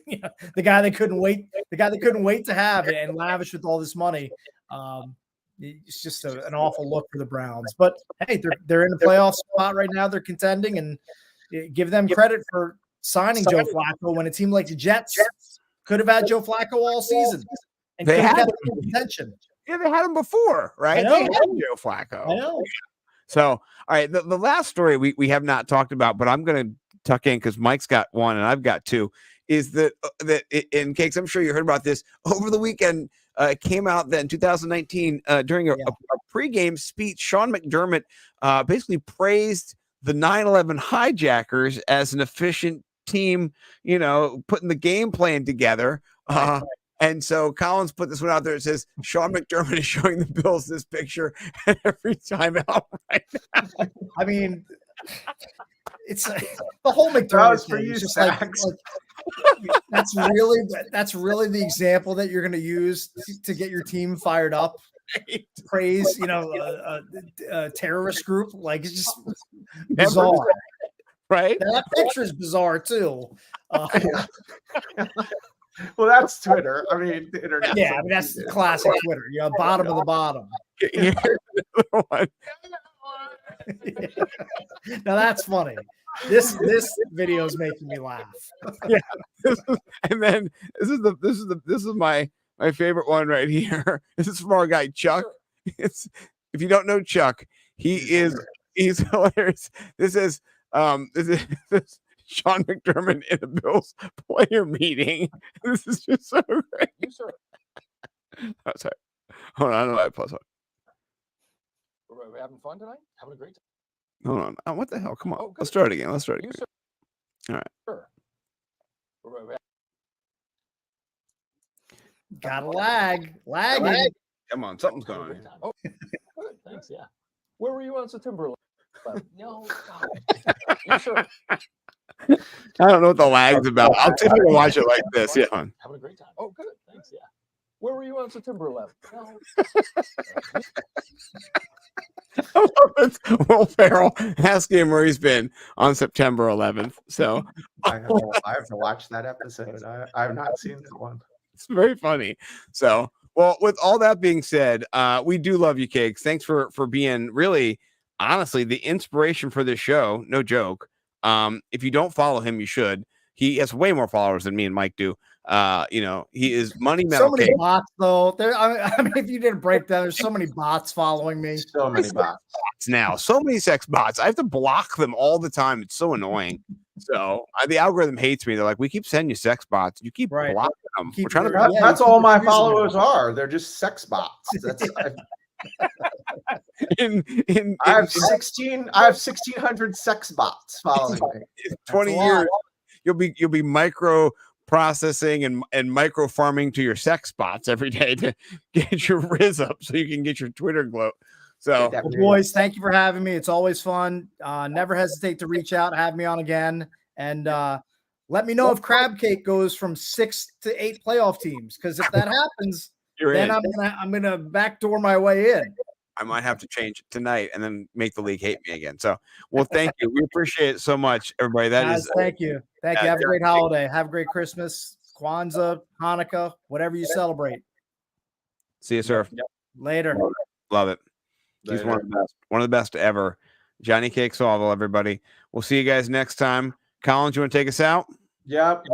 guy they couldn't wait to have and lavish with all this money. It's just an awful look for the Browns. But hey, they're in the playoff spot right now. They're contending, and give them credit for signing Joe Flacco when a team like the Jets could have had Joe Flacco all season and
they had
attention.
Yeah, they had him before, right? They had Joe Flacco.
I know.
So, all right, the last story we have not talked about, but I'm going to tuck in because Mike's got one and I've got two, is that in Cakes, I'm sure you heard about this over the weekend. It came out that in 2019 during a pregame speech, Sean McDermott basically praised the 9/11 hijackers as an efficient team, putting the game plan together. And so Collins put this one out there. It says Sean McDermott is showing the Bills this picture every time out right now.
I mean, it's the whole McDermott thing. You, just like, that's really the example that you're going to use to get your team fired up. Praise, a terrorist group. Like, it's just bizarre.
Right?
And that picture is bizarre too.
Well, that's Twitter. I mean, the internet.
Yeah, I mean, that's classic Twitter. Bottom of the bottom. Now that's funny. This video is making me laugh.
Yeah, and then this is my favorite one right here. This is from our guy Chuck. If you don't know Chuck, he's hilarious. This is Sean McDermott in a Bills player meeting. This is just so great. Oh, sorry. Hold on, I don't know. I pause on.
We're having fun tonight? Having a great time.
Hold on. Oh, what the hell? Come on. Let's start again. All right.
Sure.
Gotta lagging.
Come on, something's going on here.
Oh, good. Thanks. Yeah. Where were you on September 11th? No. Yes, sir.
I don't know what the lag's about. I'll see if I can watch it like this. Yeah.
Having a great time. Oh, good. Thanks. Yeah. Where were you on September 11th? No.
Will Ferrell asking him where he's been on September 11th. So
I have to watch that episode. I have not seen that one.
It's very funny. So, well, with all that being said, we do love you, Cakes. Thanks for being really, honestly, the inspiration for this show. No joke. If you don't follow him, you should. He has way more followers than me and Mike do. He is money
So
metal
many
cake.
bots, though. I mean, if you did a breakdown, there's so many bots following me.
So many bots.
Now, so many sex bots. I have to block them all the time. It's so annoying. So the algorithm hates me. They're like, we keep sending you sex bots. You keep blocking them. We're trying to.
That's all my followers are. They're just sex bots. That's. I have 1,600 sex bots following me.
In 20 years, you'll be micro processing and micro farming to your sex bots every day to get your Riz up so you can get your Twitter glow. So,
well, boys, thank you for having me. It's always fun. Never hesitate to reach out, have me on again, and let me know if Crab Cake goes from 6 to 8 playoff teams. Because if that happens, then I'm gonna backdoor my way in.
I might have to change it tonight and then make the league hate me again. So, well, thank you. We appreciate it so much, everybody.
Thank you. Thank you. Have a great holiday. Have a great Christmas, Kwanzaa, Hanukkah, whatever you celebrate.
See you, sir.
Later.
Love it. He's one of the best ever. Johnny Cakes Auville, everybody. We'll see you guys next time. Collins, you want to take us out?
Yep.